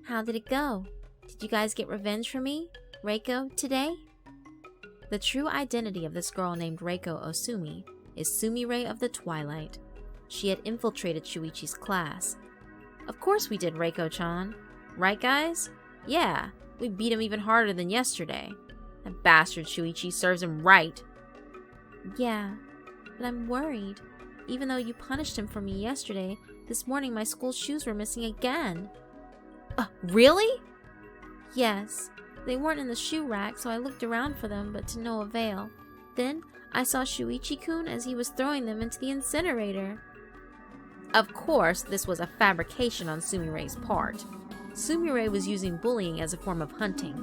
How did it go? Did you guys get revenge for me, Reiko, today? The true identity of this girl named Reiko Osumi is Sumire of the Twilight. She had infiltrated Shuichi's class. Of course we did, Reiko-chan. Right, guys? Yeah, we beat him even harder than yesterday. That bastard Shuichi serves him right. Yeah, but I'm worried. Even though you punished him for me yesterday, this morning my school shoes were missing again. Really? Yes. They weren't in the shoe rack, so I looked around for them, but to no avail. Then, I saw Shuichi-kun as he was throwing them into the incinerator. Of course, this was a fabrication on Sumire's part. Sumire was using bullying as a form of hunting.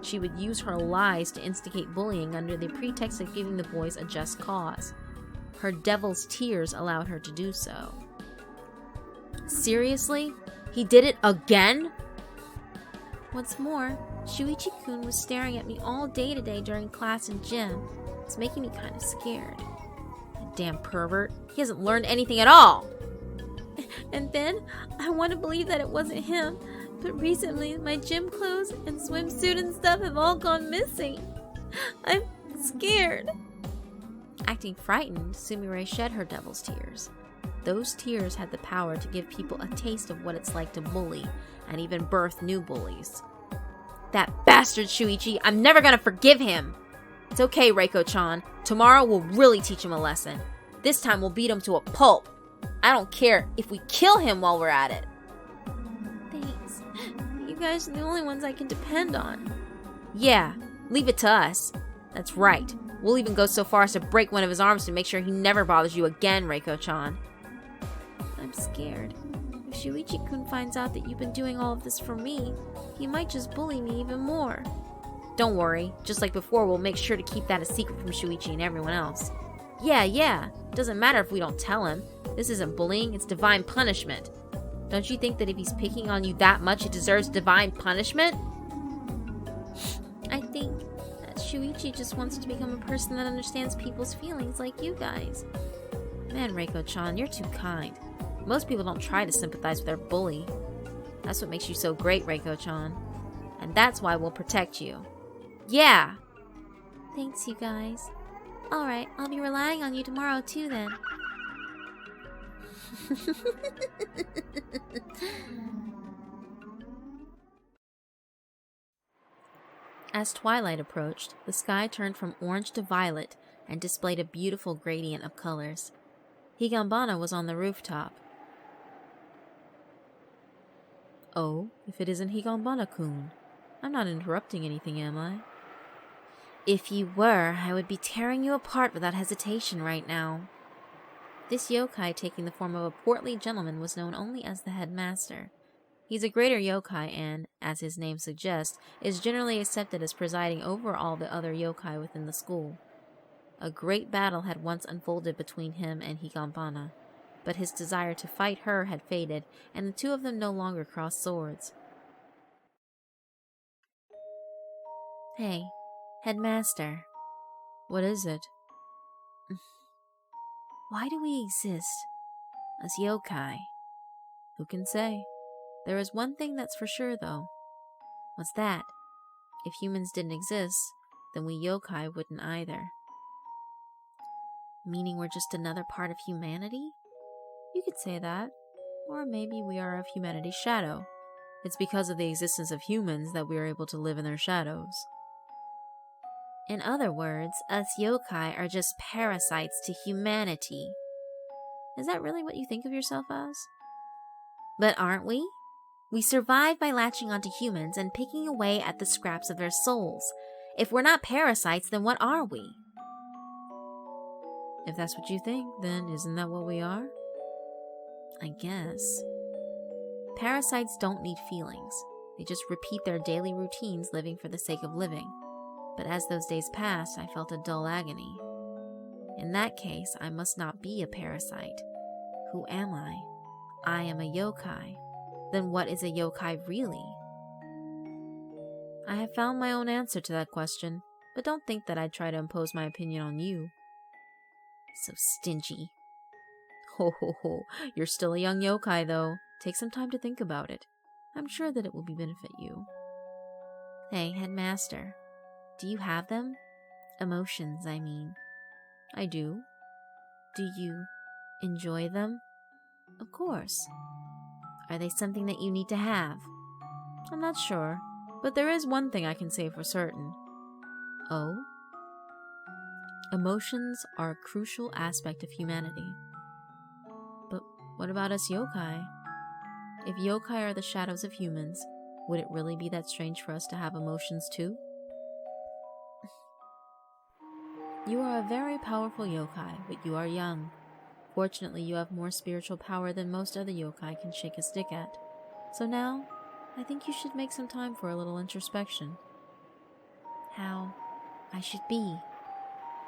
She would use her lies to instigate bullying under the pretext of giving the boys a just cause. Her devil's tears allowed her to do so. Seriously? He did it again? What's more, Shuichi-kun was staring at me all day today during class and gym. It's making me kind of scared. That damn pervert. He hasn't learned anything at all. And then, I want to believe that it wasn't him, but recently my gym clothes and swimsuit and stuff have all gone missing. I'm scared. Acting frightened, Sumire shed her devil's tears. Those tears had the power to give people a taste of what it's like to bully, and even birth new bullies. That bastard Shuichi, I'm never gonna forgive him! It's okay, Reiko-chan. Tomorrow we'll really teach him a lesson. This time we'll beat him to a pulp. I don't care if we kill him while we're at it. Thanks. You guys are the only ones I can depend on. Yeah, leave it to us. That's right. We'll even go so far as to break one of his arms to make sure he never bothers you again, Reiko-chan. I'm scared. If Shuichi-kun finds out that you've been doing all of this for me, he might just bully me even more. Don't worry. Just like before, we'll make sure to keep that a secret from Shuichi and everyone else. Yeah. Doesn't matter if we don't tell him. This isn't bullying, it's divine punishment. Don't you think that if he's picking on you that much, it deserves divine punishment? I think that Shuichi just wants to become a person that understands people's feelings like you guys. Man, Reiko-chan, you're too kind. Most people don't try to sympathize with their bully. That's what makes you so great, Reiko-chan. And that's why we'll protect you. Yeah! Thanks, you guys. Alright, I'll be relying on you tomorrow too then. As twilight approached, the sky turned from orange to violet and displayed a beautiful gradient of colors. Higanbana was on the rooftop. Oh, if it isn't Higanbana-kun. I'm not interrupting anything, am I? If you were, I would be tearing you apart without hesitation right now. This yokai taking the form of a portly gentleman was known only as the headmaster. He's a greater yokai and, as his name suggests, is generally accepted as presiding over all the other yokai within the school. A great battle had once unfolded between him and Higanbana, but his desire to fight her had faded, and the two of them no longer crossed swords. Hey, headmaster. What is it? Why do we exist as yokai? Who can say? There is one thing that's for sure, though. What's that? If humans didn't exist, then we yokai wouldn't either. Meaning we're just another part of humanity? You could say that. Or maybe we are of humanity's shadow. It's because of the existence of humans that we are able to live in their shadows. In other words, us yokai are just parasites to humanity. Is that really what you think of yourself as? But aren't we? We survive by latching onto humans and picking away at the scraps of their souls. If we're not parasites, then what are we? If that's what you think, then isn't that what we are? I guess. Parasites don't need feelings. They just repeat their daily routines living for the sake of living. But as those days passed, I felt a dull agony. In that case, I must not be a parasite. Who am I? I am a yokai. Then what is a yokai really? I have found my own answer to that question, but don't think that I'd try to impose my opinion on you. So stingy. Ho ho ho, you're still a young yokai though. Take some time to think about it. I'm sure that it will benefit you. Hey, headmaster. Do you have them? Emotions, I mean. I do. Do you enjoy them? Of course. Are they something that you need to have? I'm not sure, but there is one thing I can say for certain. Oh? Emotions are a crucial aspect of humanity. But what about us yokai? If yokai are the shadows of humans, would it really be that strange for us to have emotions too? You are a very powerful yokai, but you are young. Fortunately, you have more spiritual power than most other yokai can shake a stick at. So now, I think you should make some time for a little introspection. How I should be,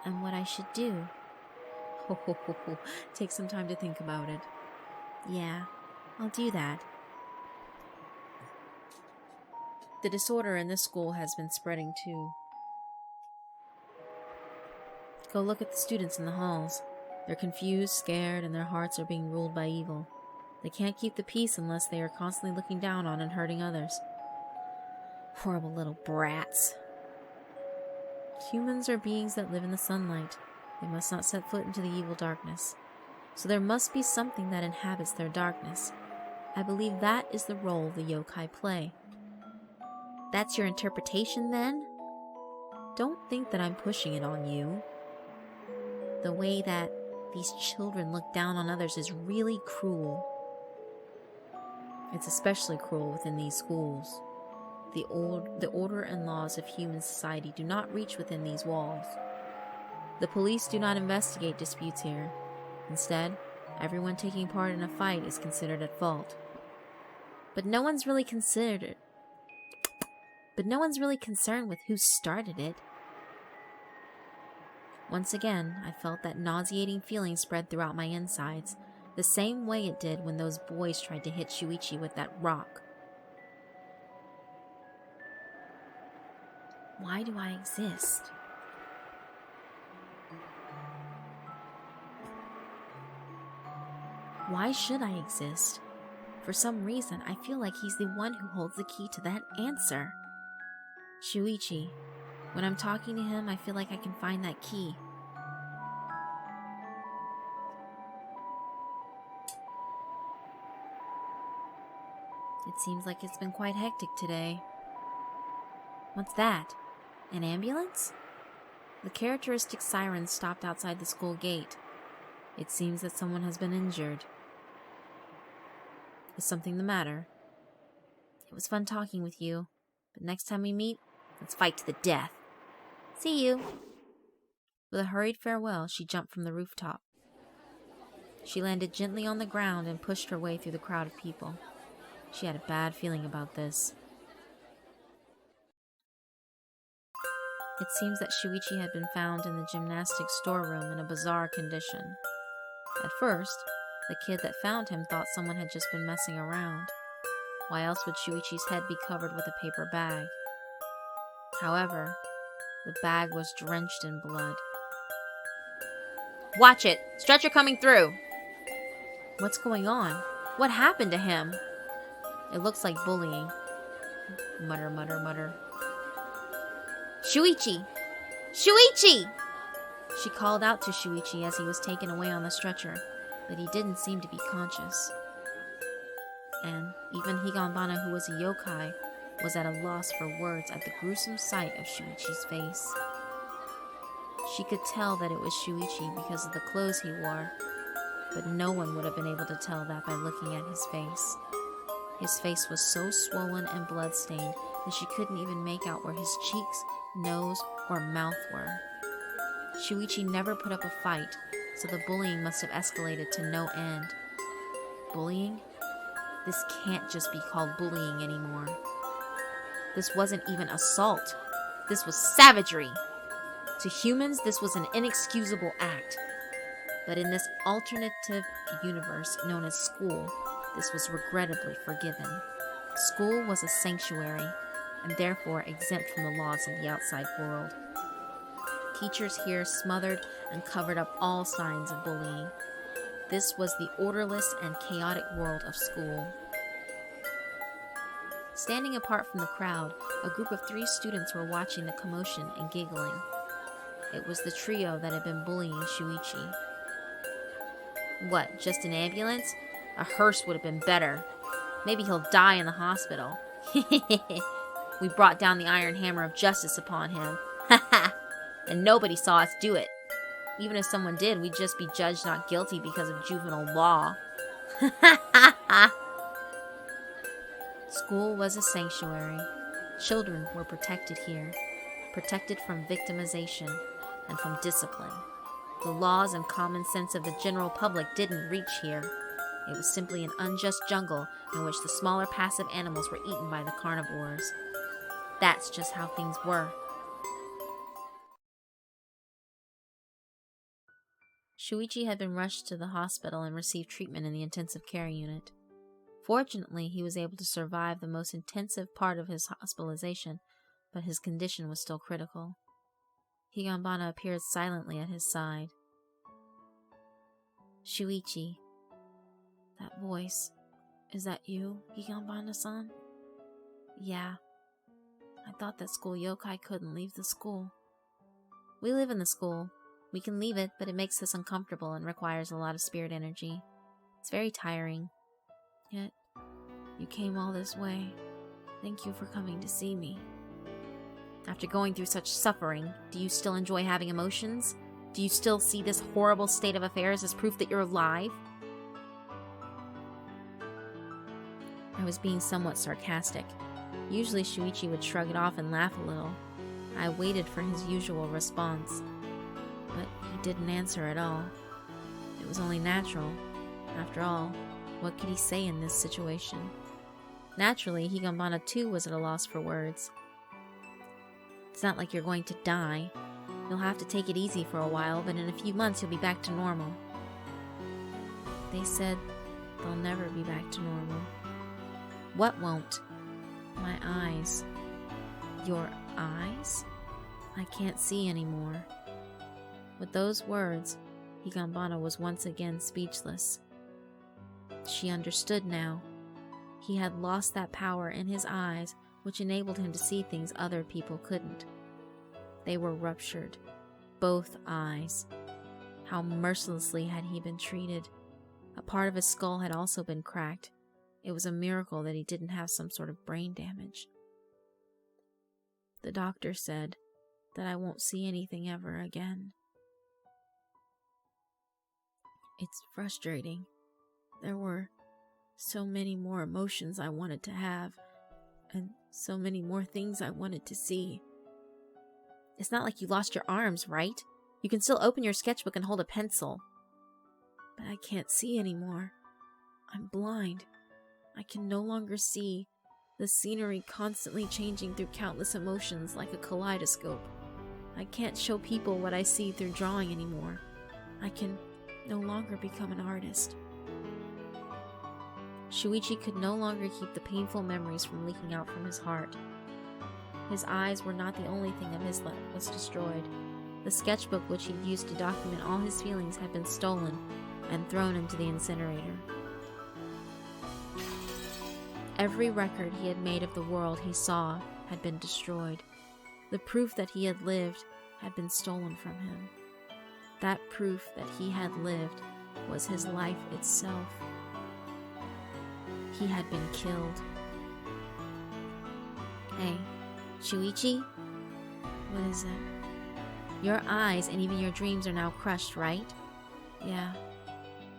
and what I should do. Ho ho ho ho, take some time to think about it. Yeah, I'll do that. The disorder in this school has been spreading too. Go look at the students in the halls. They're confused, scared, and their hearts are being ruled by evil. They can't keep the peace unless they are constantly looking down on and hurting others. Horrible little brats. Humans are beings that live in the sunlight. They must not set foot into the evil darkness. So there must be something that inhabits their darkness. I believe that is the role the yokai play. That's your interpretation, then? Don't think that I'm pushing it on you. The way that these children look down on others is really cruel. It's especially cruel within these schools. The order and laws of human society do not reach within these walls. The police do not investigate disputes here. Instead, everyone taking part in a fight is considered at fault. But no one's really concerned with who started it. Once again, I felt that nauseating feeling spread throughout my insides, the same way it did when those boys tried to hit Shuichi with that rock. Why do I exist? Why should I exist? For some reason, I feel like he's the one who holds the key to that answer. Shuichi. When I'm talking to him, I feel like I can find that key. It seems like it's been quite hectic today. What's that? An ambulance? The characteristic siren stopped outside the school gate. It seems that someone has been injured. Is something the matter? It was fun talking with you, but next time we meet, let's fight to the death. See you. With a hurried farewell, she jumped from the rooftop. She landed gently on the ground and pushed her way through the crowd of people. She had a bad feeling about this. It seems that Shuichi had been found in the gymnastics storeroom in a bizarre condition. At first, the kid that found him thought someone had just been messing around. Why else would Shuichi's head be covered with a paper bag? However, the bag was drenched in blood. Watch it! Stretcher coming through! What's going on? What happened to him? It looks like bullying. Mutter, mutter, mutter. Shuichi! Shuichi! She called out to Shuichi as he was taken away on the stretcher, but he didn't seem to be conscious. and even Higanbana, who was a yokai, was at a loss for words at the gruesome sight of Shuichi's face. She could tell that it was Shuichi because of the clothes he wore, but no one would have been able to tell that by looking at his face. His face was so swollen and blood-stained that she couldn't even make out where his cheeks, nose, or mouth were. Shuichi never put up a fight, so the bullying must have escalated to no end. Bullying? This can't just be called bullying anymore. This wasn't even assault. This was savagery. To humans, this was an inexcusable act. But in this alternative universe known as school, this was regrettably forgiven. School was a sanctuary, and therefore exempt from the laws of the outside world. Teachers here smothered and covered up all signs of bullying. This was the orderless and chaotic world of school. Standing apart from the crowd, a group of 3 students were watching the commotion and giggling. It was the trio that had been bullying Shuichi. What, just an ambulance? A hearse would have been better. Maybe he'll die in the hospital. We brought down the iron hammer of justice upon him. And nobody saw us do it. Even if someone did, we'd just be judged not guilty because of juvenile law. School was a sanctuary. Children were protected here, protected from victimization and from discipline. The laws and common sense of the general public didn't reach here. It was simply an unjust jungle in which the smaller passive animals were eaten by the carnivores. That's just how things were. Shuichi had been rushed to the hospital and received treatment in the intensive care unit. Fortunately, he was able to survive the most intensive part of his hospitalization, but his condition was still critical. Higanbana appeared silently at his side. Shuichi. That voice. Is that you, Higanbana-san? Yeah. I thought that school yokai couldn't leave the school. We live in the school. We can leave it, but it makes us uncomfortable and requires a lot of spirit energy. It's very tiring. Yet, you came all this way. Thank you for coming to see me. After going through such suffering, do you still enjoy having emotions? Do you still see this horrible state of affairs as proof that you're alive? I was being somewhat sarcastic. Usually Shuichi would shrug it off and laugh a little. I waited for his usual response, but he didn't answer at all. It was only natural. After all, what could he say in this situation? Naturally, Higanbana too was at a loss for words. It's not like you're going to die. You'll have to take it easy for a while, but in a few months you'll be back to normal. They said they'll never be back to normal. What won't? My eyes. Your eyes? I can't see anymore. With those words, Higanbana was once again speechless. She understood now. He had lost that power in his eyes which enabled him to see things other people couldn't. They were ruptured. Both eyes. How mercilessly had he been treated. A part of his skull had also been cracked. It was a miracle that he didn't have some sort of brain damage. The doctor said that I won't see anything ever again. It's frustrating. There were so many more emotions I wanted to have, and so many more things I wanted to see. It's not like you lost your arms, right? You can still open your sketchbook and hold a pencil. But I can't see anymore. I'm blind. I can no longer see the scenery constantly changing through countless emotions like a kaleidoscope. I can't show people what I see through drawing anymore. I can no longer become an artist. Shuichi could no longer keep the painful memories from leaking out from his heart. His eyes were not the only thing of his life was destroyed. The sketchbook which he'd used to document all his feelings had been stolen and thrown into the incinerator. Every record he had made of the world he saw had been destroyed. The proof that he had lived had been stolen from him. That proof that he had lived was his life itself. he had been killed. Hey, Shuichi? What is it? Your eyes and even your dreams are now crushed, right? Yeah.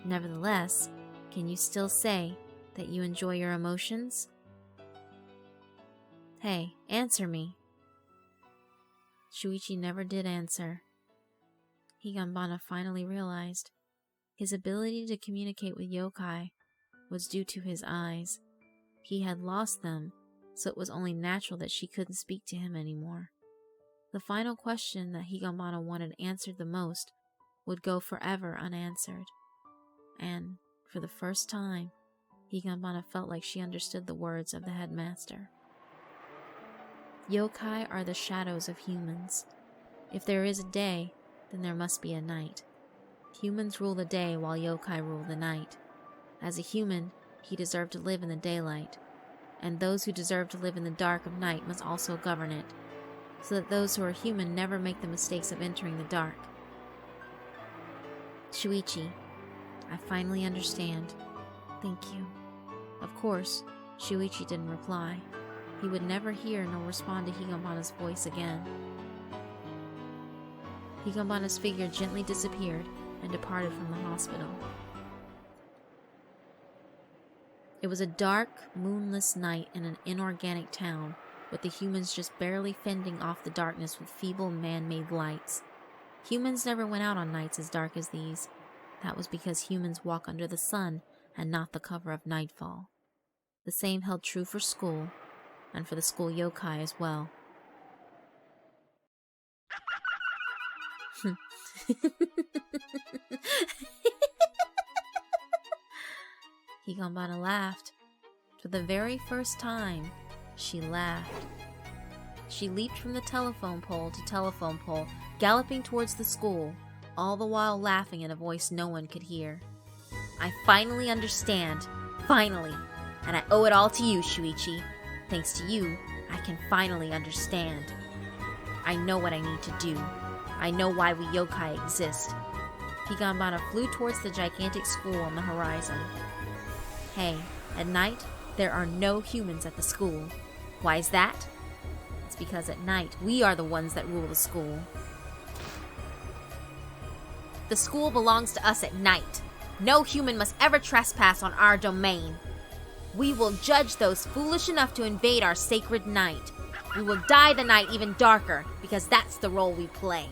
Nevertheless, can you still say that you enjoy your emotions? Hey, answer me. Shuichi never did answer. Higanbana finally realized his ability to communicate with yokai was due to his eyes. He had lost them, so it was only natural that she couldn't speak to him anymore. The final question that Higanbana wanted answered the most would go forever unanswered. And, for the first time, Higanbana felt like she understood the words of the headmaster. Yokai are the shadows of humans. If there is a day, then there must be a night. Humans rule the day while yokai rule the night. As a human, he deserved to live in the daylight, and those who deserve to live in the dark of night must also govern it, so that those who are human never make the mistakes of entering the dark. Shuichi, I finally understand. Thank you. Of course, Shuichi didn't reply. He would never hear nor respond to Higanbana's voice again. Higanbana's figure gently disappeared and departed from the hospital. It was a dark, moonless night in an inorganic town, with the humans just barely fending off the darkness with feeble man-made lights. Humans never went out on nights as dark as these. That was because humans walk under the sun and not the cover of nightfall. The same held true for school, and for the school yokai as well. Higanbana laughed. For the very first time, she laughed. She leaped from the telephone pole to telephone pole, galloping towards the school, all the while laughing in a voice no one could hear. I finally understand. Finally. And I owe it all to you, Shuichi. Thanks to you, I can finally understand. I know what I need to do. I know why we yokai exist. Higanbana flew towards the gigantic school on the horizon. Hey, at night, there are no humans at the school. Why is that? It's because at night, we are the ones that rule the school. The school belongs to us at night. No human must ever trespass on our domain. We will judge those foolish enough to invade our sacred night. We will dye the night even darker, because that's the role we play.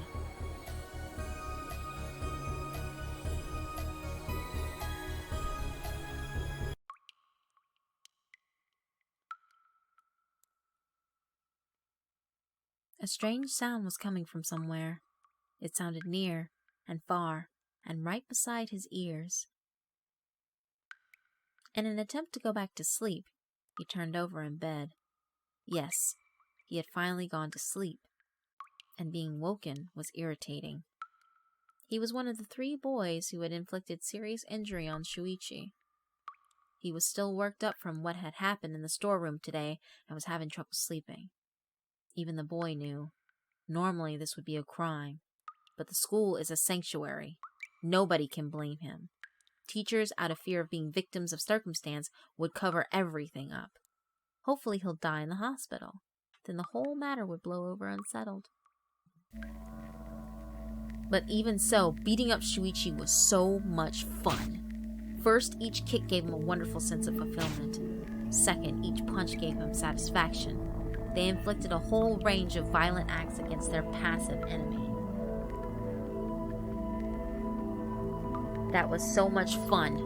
A strange sound was coming from somewhere. It sounded near and far and right beside his ears. In an attempt to go back to sleep, he turned over in bed. Yes, he had finally gone to sleep, and being woken was irritating. He was one of the 3 boys who had inflicted serious injury on Shuichi. He was still worked up from what had happened in the storeroom today and was having trouble sleeping. Even the boy knew. Normally this would be a crime, but the school is a sanctuary. Nobody can blame him. Teachers, out of fear of being victims of circumstance, would cover everything up. Hopefully he'll die in the hospital. Then the whole matter would blow over unsettled. But even so, beating up Shuichi was so much fun. First, each kick gave him a wonderful sense of fulfillment. Second, each punch gave him satisfaction. They inflicted a whole range of violent acts against their passive enemy. That was so much fun.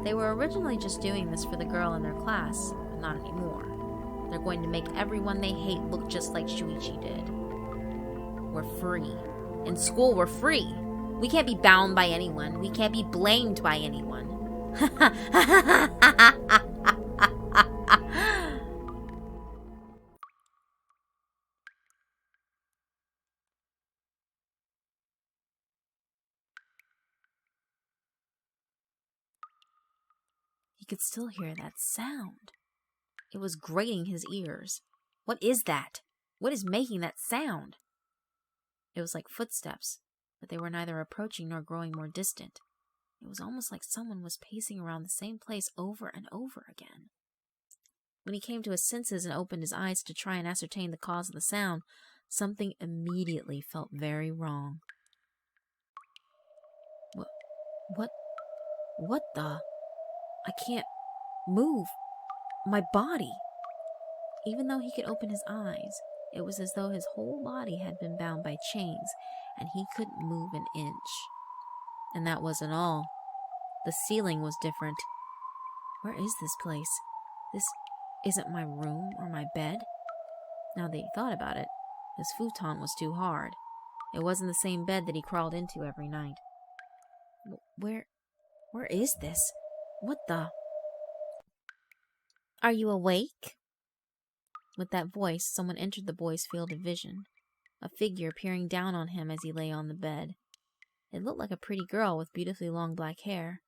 They were originally just doing this for the girl in their class, but not anymore. They're going to make everyone they hate look just like Shuichi did. We're free. In school, we're free. We can't be bound by anyone. We can't be blamed by anyone. He could still hear that sound. It was grating his ears. What is that? What is making that sound? It was like footsteps, but they were neither approaching nor growing more distant. It was almost like someone was pacing around the same place over and over again. When he came to his senses and opened his eyes to try and ascertain the cause of the sound, something immediately felt very wrong. What the? I can't move my body. Even though he could open his eyes, it was as though his whole body had been bound by chains, and he couldn't move an inch. And that wasn't all. The ceiling was different. Where is this place? This isn't my room or my bed. Now that he thought about it, his futon was too hard. It wasn't the same bed that he crawled into every night. Where is this? What the? Are you awake? With that voice, someone entered the boy's field of vision, a figure peering down on him as he lay on the bed. It looked like a pretty girl with beautifully long black hair.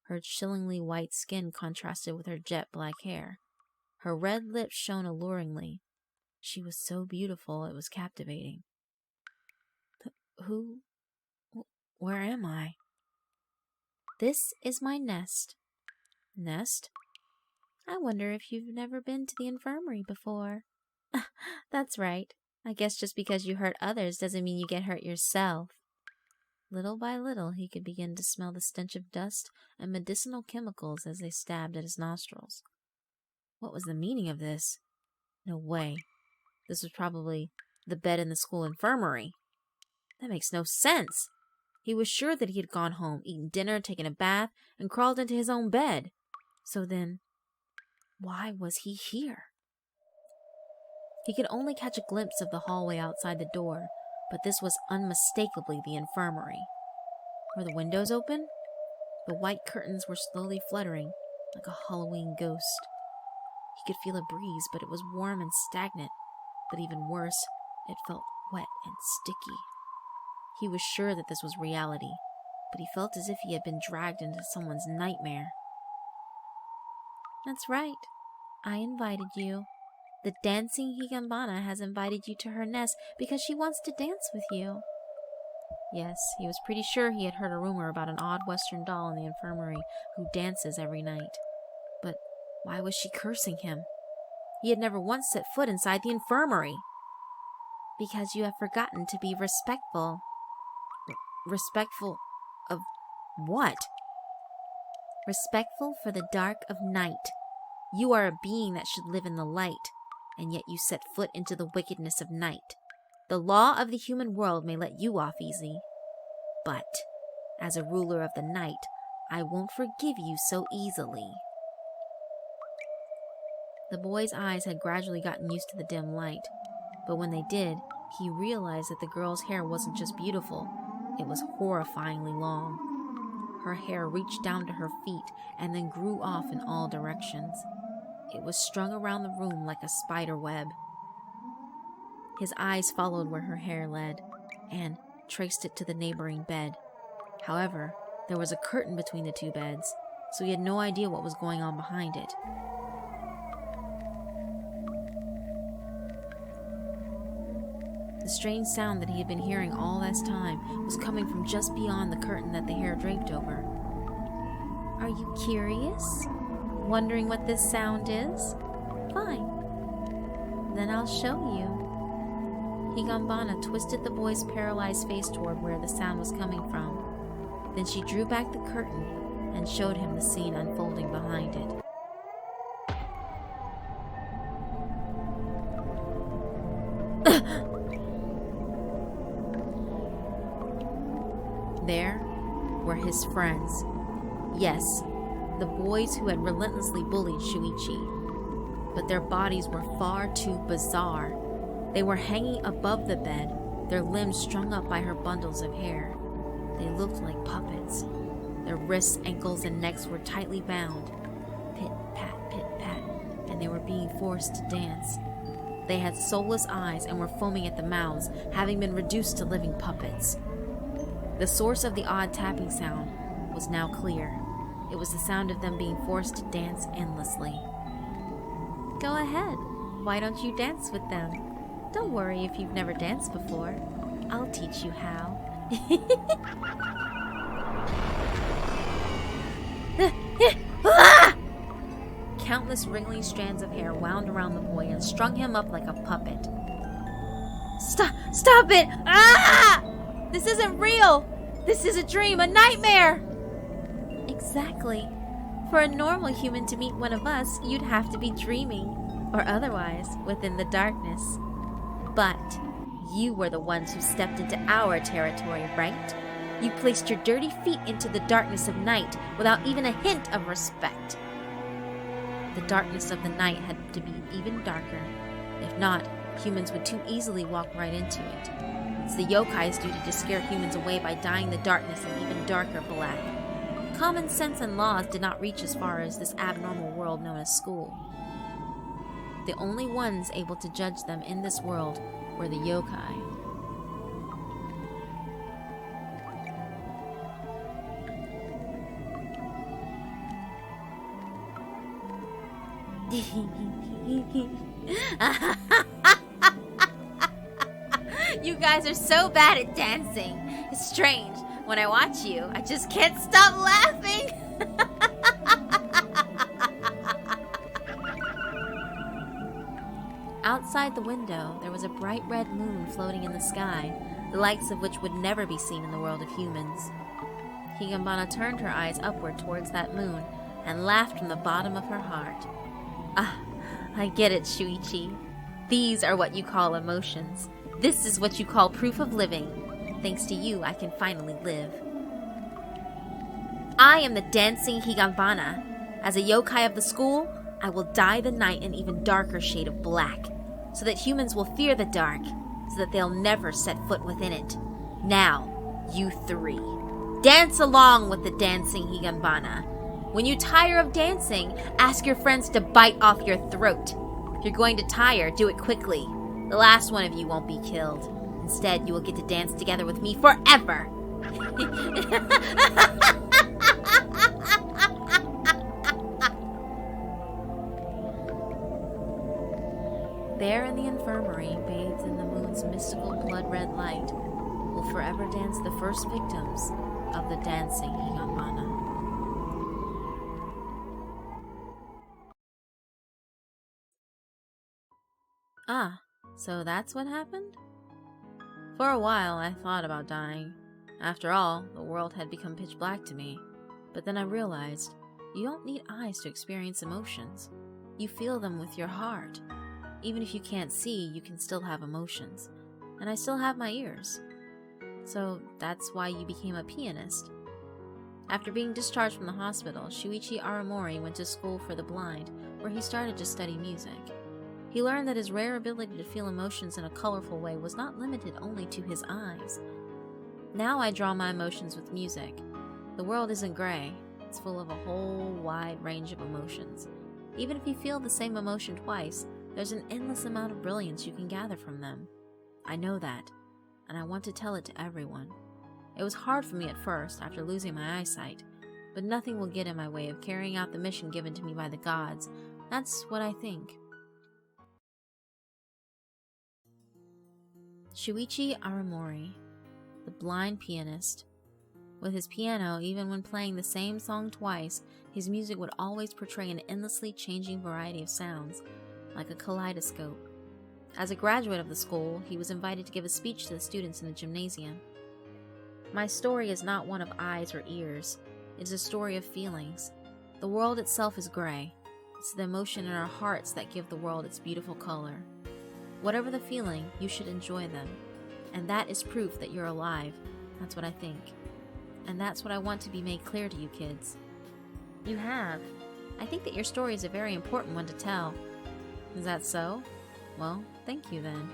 Her chillingly white skin contrasted with her jet black hair. Her red lips shone alluringly. She was so beautiful it was captivating. Where am I? This is my nest. Nest? I wonder if you've never been to the infirmary before. That's right. I guess just because you hurt others doesn't mean you get hurt yourself. Little by little, he could begin to smell the stench of dust and medicinal chemicals as they stabbed at his nostrils. What was the meaning of this? No way. This was probably the bed in the school infirmary. That makes no sense. He was sure that he had gone home, eaten dinner, taken a bath, and crawled into his own bed. So then, why was he here? He could only catch a glimpse of the hallway outside the door, but this was unmistakably the infirmary. Were the windows open? The white curtains were slowly fluttering, like a Halloween ghost. He could feel a breeze, but it was warm and stagnant. But even worse, it felt wet and sticky. He was sure that this was reality, but he felt as if he had been dragged into someone's nightmare. That's right. I invited you. The dancing Higanbana has invited you to her nest because she wants to dance with you. Yes, he was pretty sure he had heard a rumor about an odd Western doll in the infirmary who dances every night. But why was she cursing him? He had never once set foot inside the infirmary. Because you have forgotten to be respectful. Respectful of what? Respectful for the dark of night. You are a being that should live in the light, and yet you set foot into the wickedness of night. The law of the human world may let you off easy, but as a ruler of the night, I won't forgive you so easily. The boy's eyes had gradually gotten used to the dim light, but when they did, he realized that the girl's hair wasn't just beautiful, it was horrifyingly long. Her hair reached down to her feet and then grew off in all directions. It was strung around the room like a spider web. His eyes followed where her hair led and traced it to the neighboring bed. However, there was a curtain between the two beds, so he had no idea what was going on behind it. The strange sound that he had been hearing all this time was coming from just beyond the curtain that the hair draped over. Are you curious? Wondering what this sound is? Fine. Then I'll show you. Higanbana twisted the boy's paralyzed face toward where the sound was coming from. Then she drew back the curtain and showed him the scene unfolding behind it. There were his friends. Yes, the boys who had relentlessly bullied Shuichi. But their bodies were far too bizarre. They were hanging above the bed, their limbs strung up by her bundles of hair. They looked like puppets. Their wrists, ankles, and necks were tightly bound. Pit-pat, and they were being forced to dance. They had soulless eyes and were foaming at the mouths, having been reduced to living puppets. The source of the odd tapping sound was now clear. It was the sound of them being forced to dance endlessly. Go ahead. Why don't you dance with them? Don't worry if you've never danced before. I'll teach you how. countless wriggling strands of hair wound around the boy and strung him up like a puppet. Stop it! Ah! This isn't real! This is a dream, a nightmare! Exactly. For a normal human to meet one of us, you'd have to be dreaming, or otherwise, within the darkness. But you were the ones who stepped into our territory, right? You placed your dirty feet into the darkness of night without even a hint of respect. The darkness of the night had to be even darker. If not, humans would too easily walk right into it. It's the yokai's duty to scare humans away by dyeing the darkness an even darker black. Common sense and laws did not reach as far as this abnormal world known as school. The only ones able to judge them in this world were the yokai. You guys are so bad at dancing. It's strange. When I watch you, I just can't stop laughing. Outside the window, there was a bright red moon floating in the sky, the likes of which would never be seen in the world of humans. Higanbana turned her eyes upward towards that moon and laughed from the bottom of her heart. Ah, I get it, Shuichi. These are what you call emotions. This is what you call proof of living. Thanks to you, I can finally live. I am the dancing Higanbana. As a yokai of the school, I will dye the night an even darker shade of black, so that humans will fear the dark, so that they'll never set foot within it. Now, you three, dance along with the dancing Higanbana. When you tire of dancing, ask your friends to bite off your throat. If you're going to tire, do it quickly. The last one of you won't be killed. Instead, you will get to dance together with me forever. There in the infirmary, bathed in the moon's mystical blood-red light, will forever dance the first victims of the dancing Higanbana. Ah, so that's what happened? For a while, I thought about dying. After all, the world had become pitch black to me. But then I realized, you don't need eyes to experience emotions. You feel them with your heart. Even if you can't see, you can still have emotions. And I still have my ears. So that's why you became a pianist. After being discharged from the hospital, Shuichi Aramori went to school for the blind, where he started to study music. He learned that his rare ability to feel emotions in a colorful way was not limited only to his eyes. Now I draw my emotions with music. The world isn't gray. It's full of a whole wide range of emotions. Even if you feel the same emotion twice, there's an endless amount of brilliance you can gather from them. I know that, and I want to tell it to everyone. It was hard for me at first, after losing my eyesight, but nothing will get in my way of carrying out the mission given to me by the gods. That's what I think. Shuichi Aramori, the blind pianist. With his piano, even when playing the same song twice, his music would always portray an endlessly changing variety of sounds, like a kaleidoscope. As a graduate of the school, he was invited to give a speech to the students in the gymnasium. My story is not one of eyes or ears. It is a story of feelings. The world itself is gray. It's the emotion in our hearts that give the world its beautiful color. Whatever the feeling, you should enjoy them. And that is proof that you're alive. That's what I think. And that's what I want to be made clear to you kids. You have. I think that your story is a very important one to tell. Is that so? Well, thank you then.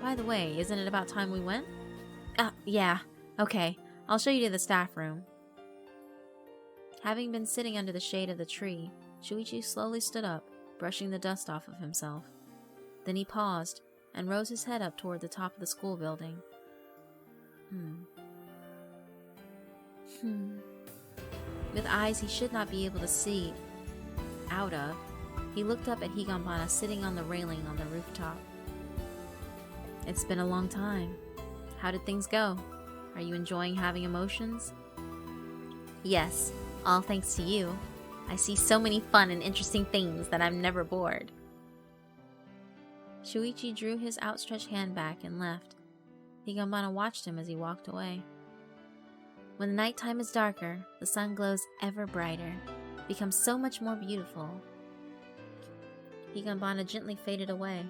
By the way, isn't it about time we went? Yeah. Okay, I'll show you to the staff room. Having been sitting under the shade of the tree, Shuichi slowly stood up, brushing the dust off of himself. Then he paused and rose his head up toward the top of the school building. With eyes he should not be able to see out of, he looked up at Higanbana sitting on the railing on the rooftop. It's been a long time. How did things go? Are you enjoying having emotions? Yes, all thanks to you. I see so many fun and interesting things that I'm never bored. Shuichi drew his outstretched hand back and left. Higanbana watched him as he walked away. When the nighttime is darker, the sun glows ever brighter, becomes so much more beautiful. Higanbana gently faded away.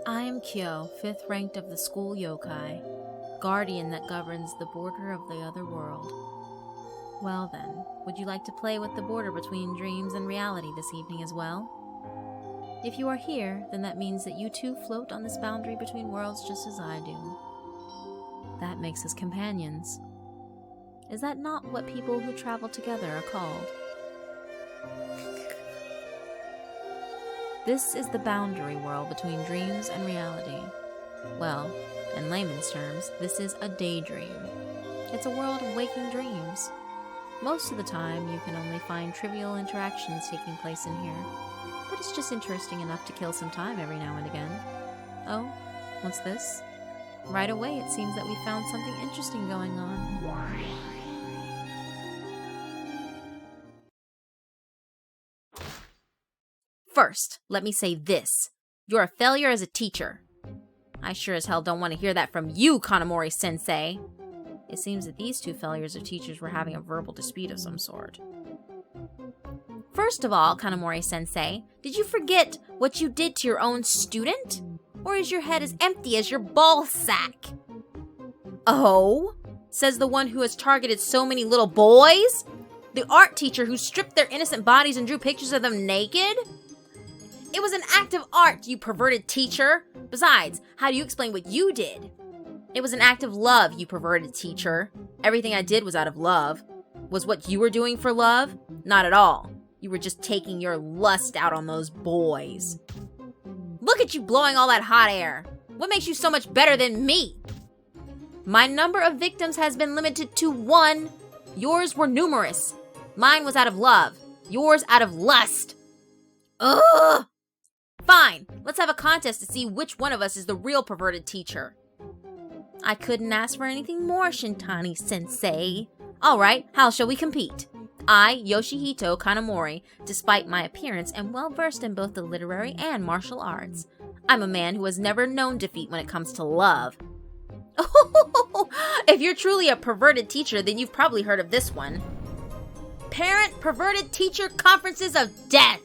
I am Kyo, 5th ranked of the school Yokai, guardian that governs the border of the other world. Well then, would you like to play with the border between dreams and reality this evening as well? If you are here, then that means that you too float on this boundary between worlds just as I do. That makes us companions. Is that not what people who travel together are called? This is the boundary world between dreams and reality. Well, in layman's terms, this is a daydream. It's a world of waking dreams. Most of the time, you can only find trivial interactions taking place in here, but it's just interesting enough to kill some time every now and again. Oh, what's this? Right away, it seems that we found something interesting going on. First, let me say this. You're a failure as a teacher. I sure as hell don't want to hear that from you, Kanamori-sensei. It seems that these two failures of teachers were having a verbal dispute of some sort. First of all, Kanamori-sensei, did you forget what you did to your own student? Or is your head as empty as your ball sack? Oh? Says the one who has targeted so many little boys? The art teacher who stripped their innocent bodies and drew pictures of them naked? It was an act of art, you perverted teacher. Besides, how do you explain what you did? It was an act of love, you perverted teacher. Everything I did was out of love. Was what you were doing for love? Not at all. You were just taking your lust out on those boys. Look at you blowing all that hot air. What makes you so much better than me? My number of victims has been limited to 1. Yours were numerous. Mine was out of love. Yours out of lust. Ugh! Fine, let's have a contest to see which one of us is the real perverted teacher. I couldn't ask for anything more, Shintani-sensei. Alright, how shall we compete? I, Yoshihito Kanamori, despite my appearance, am well versed in both the literary and martial arts. I'm a man who has never known defeat when it comes to love. If you're truly a perverted teacher, then you've probably heard of this one. Parent Perverted Teacher Conferences of Death!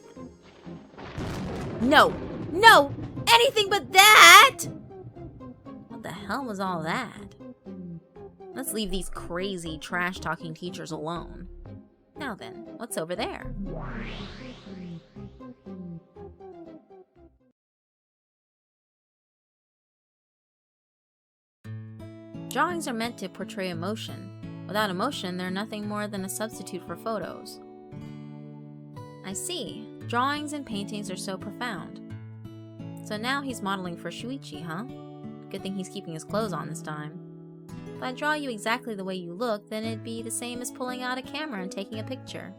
No, anything but that! What the hell was all that? Let's leave these crazy, trash-talking teachers alone. Now then, what's over there? Drawings are meant to portray emotion. Without emotion, they're nothing more than a substitute for photos. I see. Drawings and paintings are so profound. So now he's modeling for Shuichi, huh? Good thing he's keeping his clothes on this time. If I draw you exactly the way you look, then it'd be the same as pulling out a camera and taking a picture.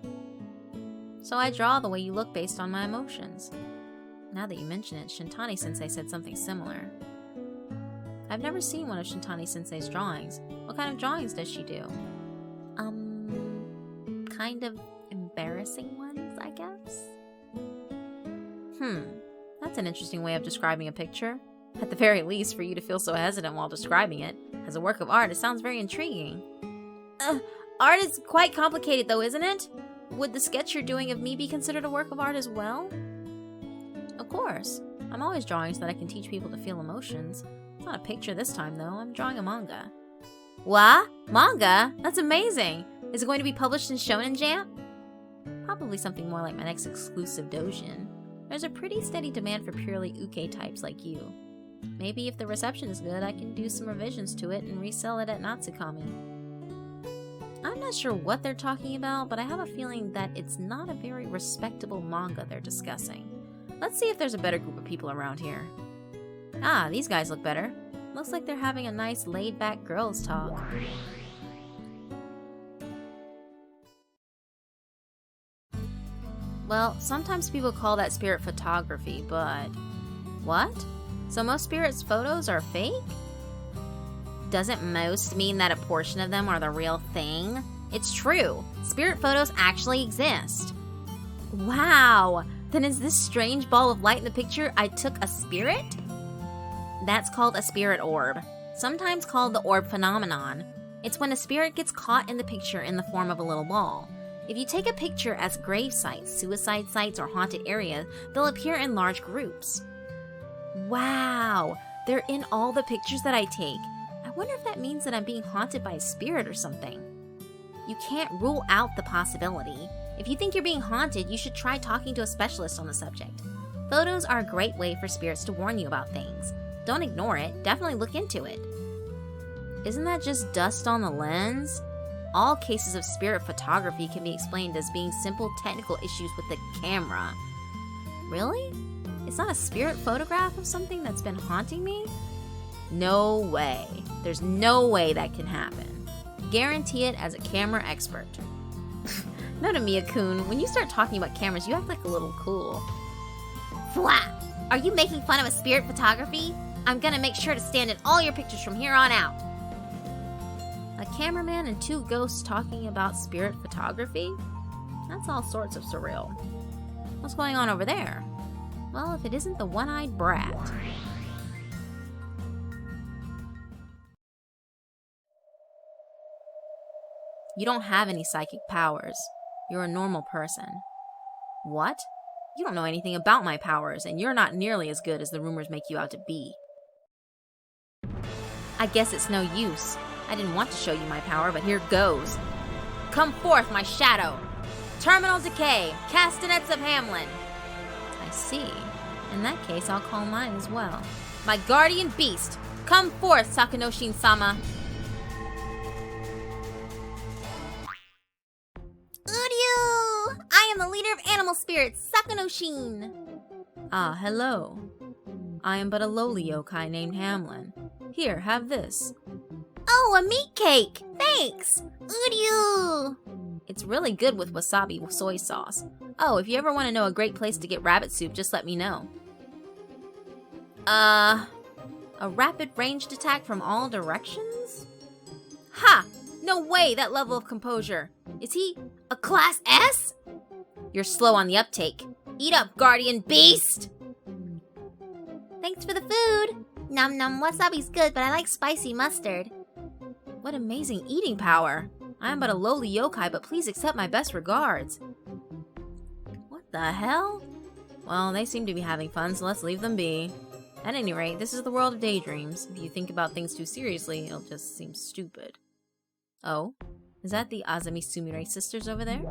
So I draw the way you look based on my emotions. Now that you mention it, Shintani-sensei said something similar. I've never seen one of Shintani-sensei's drawings. What kind of drawings does she do? Kind of embarrassing ones, I guess? That's an interesting way of describing a picture. At the very least, for you to feel so hesitant while describing it. As a work of art, it sounds very intriguing. Art is quite complicated though, isn't it? Would the sketch you're doing of me be considered a work of art as well? Of course. I'm always drawing so that I can teach people to feel emotions. It's not a picture this time though, I'm drawing a manga. What? Manga? That's amazing! Is it going to be published in Shonen Jump? Probably something more like my next exclusive doujin. There's a pretty steady demand for purely uke types like you. Maybe if the reception is good, I can do some revisions to it and resell it at Natsukami. I'm not sure what they're talking about, but I have a feeling that it's not a very respectable manga they're discussing. Let's see if there's a better group of people around here. Ah, these guys look better. Looks like they're having a nice laid-back girls' talk. Well, sometimes people call that spirit photography, but... What? So most spirits' photos are fake? Doesn't most mean that a portion of them are the real thing? It's true. Spirit photos actually exist. Wow! Then is this strange ball of light in the picture I took a spirit? That's called a spirit orb, sometimes called the orb phenomenon. It's when a spirit gets caught in the picture in the form of a little ball. If you take a picture as grave sites, suicide sites, or haunted areas, they'll appear in large groups. Wow! They're in all the pictures that I take. I wonder if that means that I'm being haunted by a spirit or something. You can't rule out the possibility. If you think you're being haunted, you should try talking to a specialist on the subject. Photos are a great way for spirits to warn you about things. Don't ignore it, definitely look into it. Isn't that just dust on the lens? All cases of spirit photography can be explained as being simple technical issues with the camera. Really? It's not a spirit photograph of something that's been haunting me? No way. There's no way that can happen. Guarantee it as a camera expert. No to Mia-kun, when you start talking about cameras, you act like a little cool. Fwah! Are you making fun of a spirit photography? I'm gonna make sure to stand in all your pictures from here on out. A cameraman and two ghosts talking about spirit photography? That's all sorts of surreal. What's going on over there? Well, if it isn't the one-eyed brat. You don't have any psychic powers. You're a normal person. What? You don't know anything about my powers, and you're not nearly as good as the rumors make you out to be. I guess it's no use. I didn't want to show you my power, but here goes. Come forth, my shadow! Terminal decay! Castanets of Hamlin! I see. In that case, I'll call mine as well. My guardian beast! Come forth, Sakanoshin-sama! Uryu! I am the leader of animal spirits, Sakanoshin! Ah, hello. I am but a lowly yokai named Hamlin. Here, have this. Oh, a meat cake! Thanks! Uryu! It's really good with wasabi soy sauce. Oh, if you ever want to know a great place to get rabbit soup, just let me know. A rapid ranged attack from all directions? Ha! No way, that level of composure. Is he a class S? You're slow on the uptake. Eat up, guardian beast! Thanks for the food! Nom nom, wasabi's good, but I like spicy mustard. What amazing eating power! I am but a lowly yokai, but please accept my best regards. What the hell? Well, they seem to be having fun, so let's leave them be. At any rate, this is the world of daydreams. If you think about things too seriously, it'll just seem stupid. Oh? Is that the Azami Sumire sisters over there?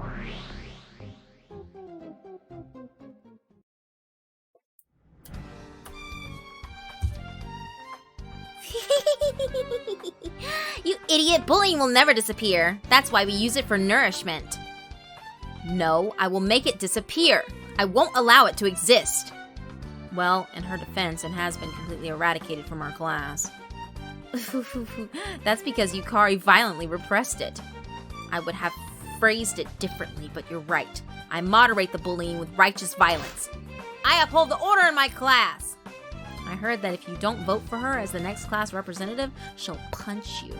You idiot! Bullying will never disappear. That's why we use it for nourishment. No, I will make it disappear. I won't allow it to exist. Well, in her defense, it has been completely eradicated from our class. That's because Yukari violently repressed it. I would have phrased it differently, but you're right. I moderate the bullying with righteous violence. I uphold the order in my class! I heard that if you don't vote for her as the next class representative, she'll punch you.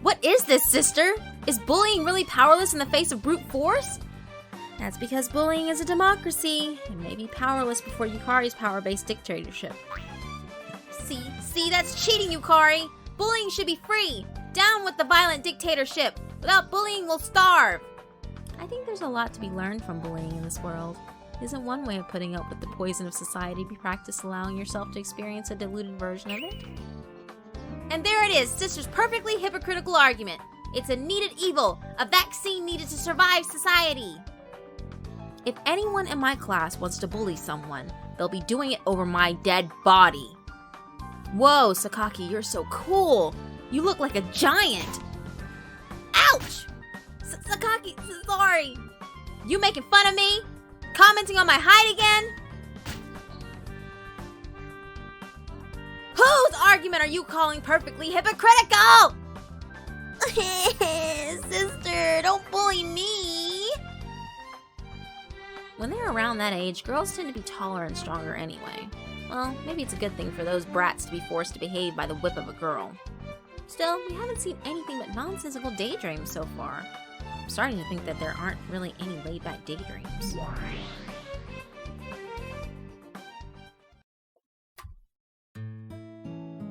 What is this, sister? Is bullying really powerless in the face of brute force? That's because bullying is a democracy. It may be powerless before Yukari's power-based dictatorship. See, that's cheating, Yukari! Bullying should be free! Down with the violent dictatorship! Without bullying, we'll starve! I think there's a lot to be learned from bullying in this world. Isn't one way of putting up with the poison of society be practice allowing yourself to experience a diluted version of it? And there it is, Sister's perfectly hypocritical argument. It's a needed evil, a vaccine needed to survive society. If anyone in my class wants to bully someone, they'll be doing it over my dead body. Whoa, Sakaki, you're so cool. You look like a giant. Ouch! Sakaki, sorry. You making fun of me? Commenting on my height again? Whose argument are you calling perfectly hypocritical? Sister, don't bully me. When they're around that age, girls tend to be taller and stronger anyway. Well, maybe it's a good thing for those brats to be forced to behave by the whip of a girl. Still, we haven't seen anything but nonsensical daydreams so far. I'm starting to think that there aren't really any laid-back daydreams.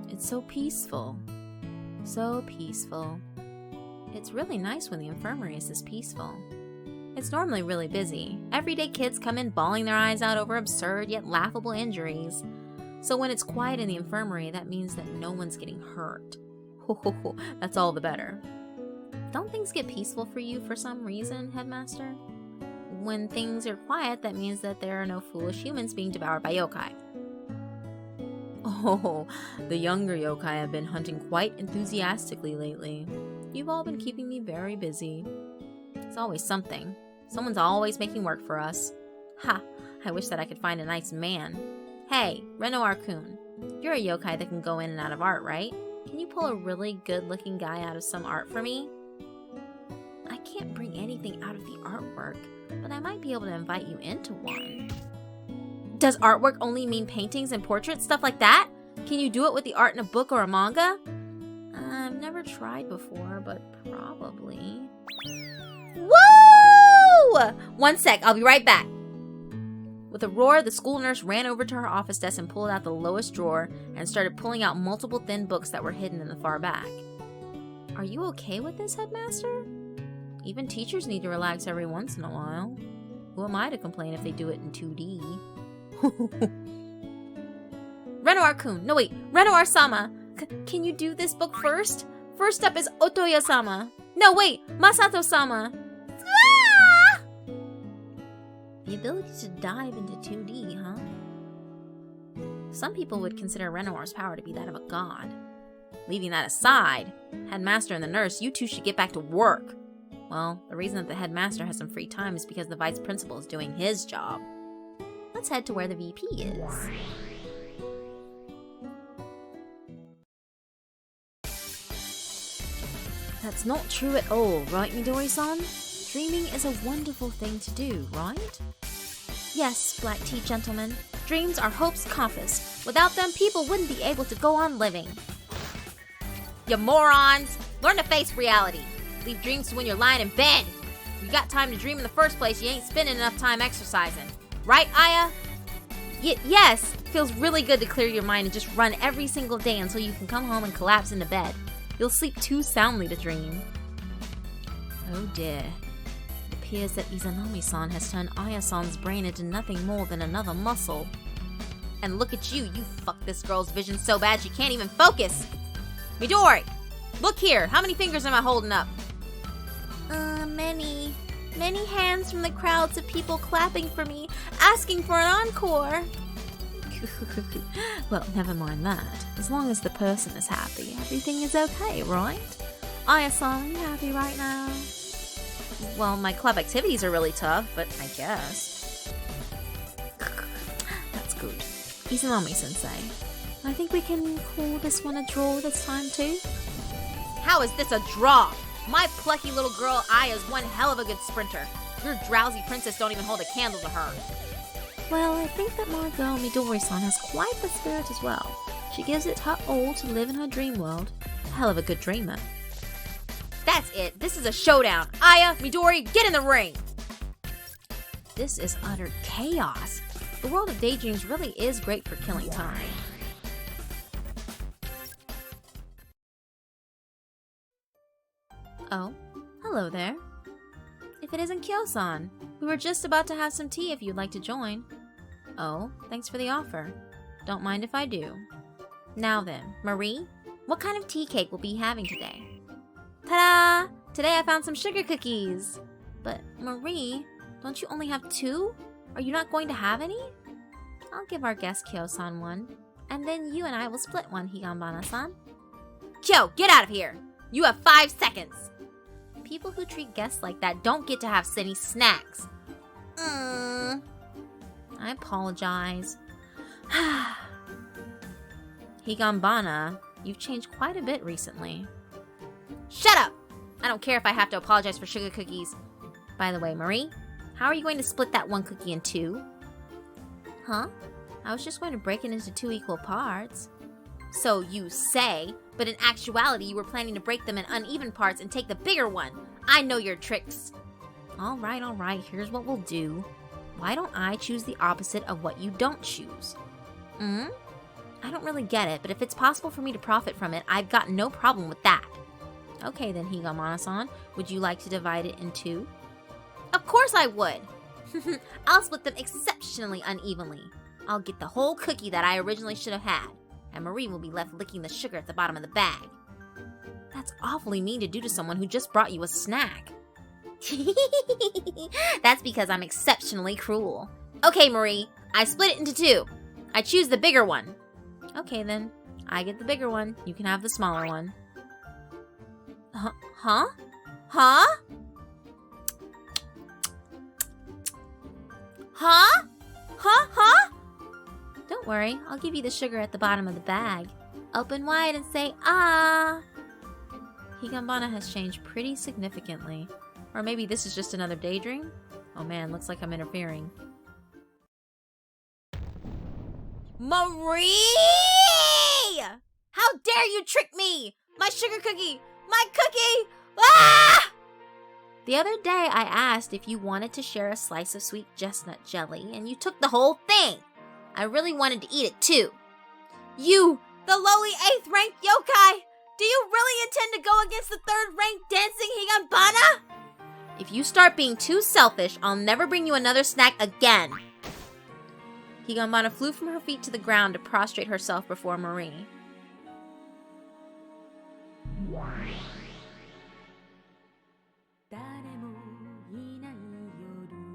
It's so peaceful. So peaceful. It's really nice when the infirmary is this peaceful. It's normally really busy. Everyday kids come in bawling their eyes out over absurd yet laughable injuries. So when it's quiet in the infirmary, that means that no one's getting hurt. That's all the better. Don't things get peaceful for you for some reason, Headmaster? When things are quiet, that means that there are no foolish humans being devoured by yokai. Oh, the younger yokai have been hunting quite enthusiastically lately. You've all been keeping me very busy. It's always something. Someone's always making work for us. Ha! I wish that I could find a nice man. Hey, Renoir-kun, you're a yokai that can go in and out of art, right? Can you pull a really good-looking guy out of some art for me? I can't bring anything out of the artwork, but I might be able to invite you into one. Does artwork only mean paintings and portraits, stuff like that? Can you do it with the art in a book or a manga? I've never tried before, but probably. Woo! 1 sec, I'll be right back. With a roar, the school nurse ran over to her office desk and pulled out the lowest drawer and started pulling out multiple thin books that were hidden in the far back. Are you okay with this, Headmaster? Even teachers need to relax every once in a while. Who am I to complain if they do it in 2D? Renoir-kun, no wait, Renoir-sama, can you do this book first? First up is Otoya-sama. No wait, Masato-sama. Ah! The ability to dive into 2D, huh? Some people would consider Renoir's power to be that of a god. Leaving that aside, Headmaster and the nurse, you two should get back to work. Well, the reason that the headmaster has some free time is because the vice principal is doing his job. Let's head to where the VP is. That's not true at all, right, Midori-san? Dreaming is a wonderful thing to do, right? Yes, Black Tea Gentleman. Dreams are hope's compass. Without them, people wouldn't be able to go on living. You morons! Learn to face reality. Leave dreams to when you're lying in bed. If you got time to dream in the first place, you ain't spending enough time exercising. Right, Aya? Yes. Feels really good to clear your mind and just run every single day until you can come home and collapse into bed. You'll sleep too soundly to dream. Oh dear. It appears that Izanami-san has turned Aya-san's brain into nothing more than another muscle. And look at you fucked this girl's vision so bad she can't even focus. Midori, look here. How many fingers am I holding up? Many. Many hands from the crowds of people clapping for me, asking for an encore. Well, never mind that. As long as the person is happy, everything is okay, right? Aya-san, are you happy right now? Well, my club activities are really tough, but I guess. That's good. Izanami-sensei, I think we can call this one a draw this time too? How is this a draw? My plucky little girl Aya's one hell of a good sprinter. Your drowsy princess don't even hold a candle to her. Well, I think that my girl Midori-san has quite the spirit as well. She gives it her all to live in her dream world. A hell of a good dreamer. That's it. This is a showdown. Aya, Midori, get in the ring. This is utter chaos. The world of daydreams really is great for killing time. Oh, hello there. If it isn't Kyo-san, we were just about to have some tea if you'd like to join. Oh, thanks for the offer. Don't mind if I do. Now then, Marie, what kind of tea cake will we be having today? Ta-da! Today I found some sugar cookies. But Marie, don't you only have 2? Are you not going to have any? I'll give our guest Kyo-san one, and then you and I will split one, Higanbana-san. Kyo, get out of here! You have 5 seconds! People who treat guests like that don't get to have any snacks. I apologize. Higanbana, you've changed quite a bit recently. Shut up! I don't care if I have to apologize for sugar cookies. By the way, Marie, how are you going to split that one cookie in 2? Huh? I was just going to break it into 2 equal parts. So you say, but in actuality you were planning to break them in uneven parts and take the bigger one. I know your tricks. All right, here's what we'll do. Why don't I choose the opposite of what you don't choose? I don't really get it, but if it's possible for me to profit from it, I've got no problem with that. Okay then, Higanbana-san, would you like to divide it in 2? Of course I would. I'll split them exceptionally unevenly. I'll get the whole cookie that I originally should have had, and Marie will be left licking the sugar at the bottom of the bag. That's awfully mean to do to someone who just brought you a snack. That's because I'm exceptionally cruel. Okay, Marie, I split it into 2. I choose the bigger one. Okay then, I get the bigger one. You can have the smaller one. Huh? Huh? Don't worry, I'll give you the sugar at the bottom of the bag. Open wide and say, ah! Higanbana has changed pretty significantly. Or maybe this is just another daydream? Oh man, looks like I'm interfering. Marie! How dare you trick me! My sugar cookie! My cookie! Ah! The other day I asked if you wanted to share a slice of sweet chestnut jelly, and you took the whole thing. I really wanted to eat it too. You, the lowly 8th ranked yokai! Do you really intend to go against the 3rd ranked dancing Higanbana? If you start being too selfish, I'll never bring you another snack again. Higanbana flew from her feet to the ground to prostrate herself before Marie.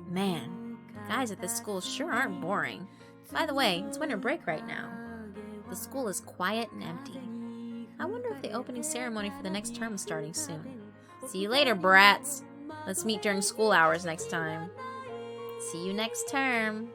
Man, guys at this school sure aren't boring. By the way, it's winter break right now. The school is quiet and empty. I wonder if the opening ceremony for the next term is starting soon. See you later, brats. Let's meet during school hours next time. See you next term.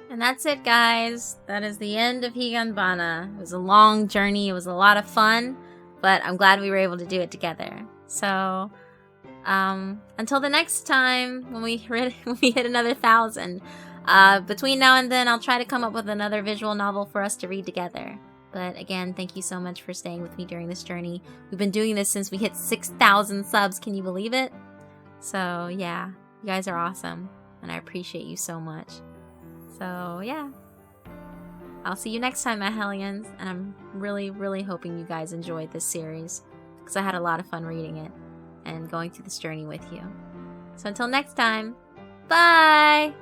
And that's it, guys. That is the end of Higanbana. It was a long journey. It was a lot of fun, but I'm glad we were able to do it together. So, until the next time when we hit another 1,000, between now and then, I'll try to come up with another visual novel for us to read together. But again, thank you so much for staying with me during this journey. We've been doing this since we hit 6,000 subs. Can you believe it? So, yeah, you guys are awesome, and I appreciate you so much. So, yeah. I'll see you next time, my Hellions, and I'm really, really hoping you guys enjoyed this series, because I had a lot of fun reading it and going through this journey with you. So until next time, bye!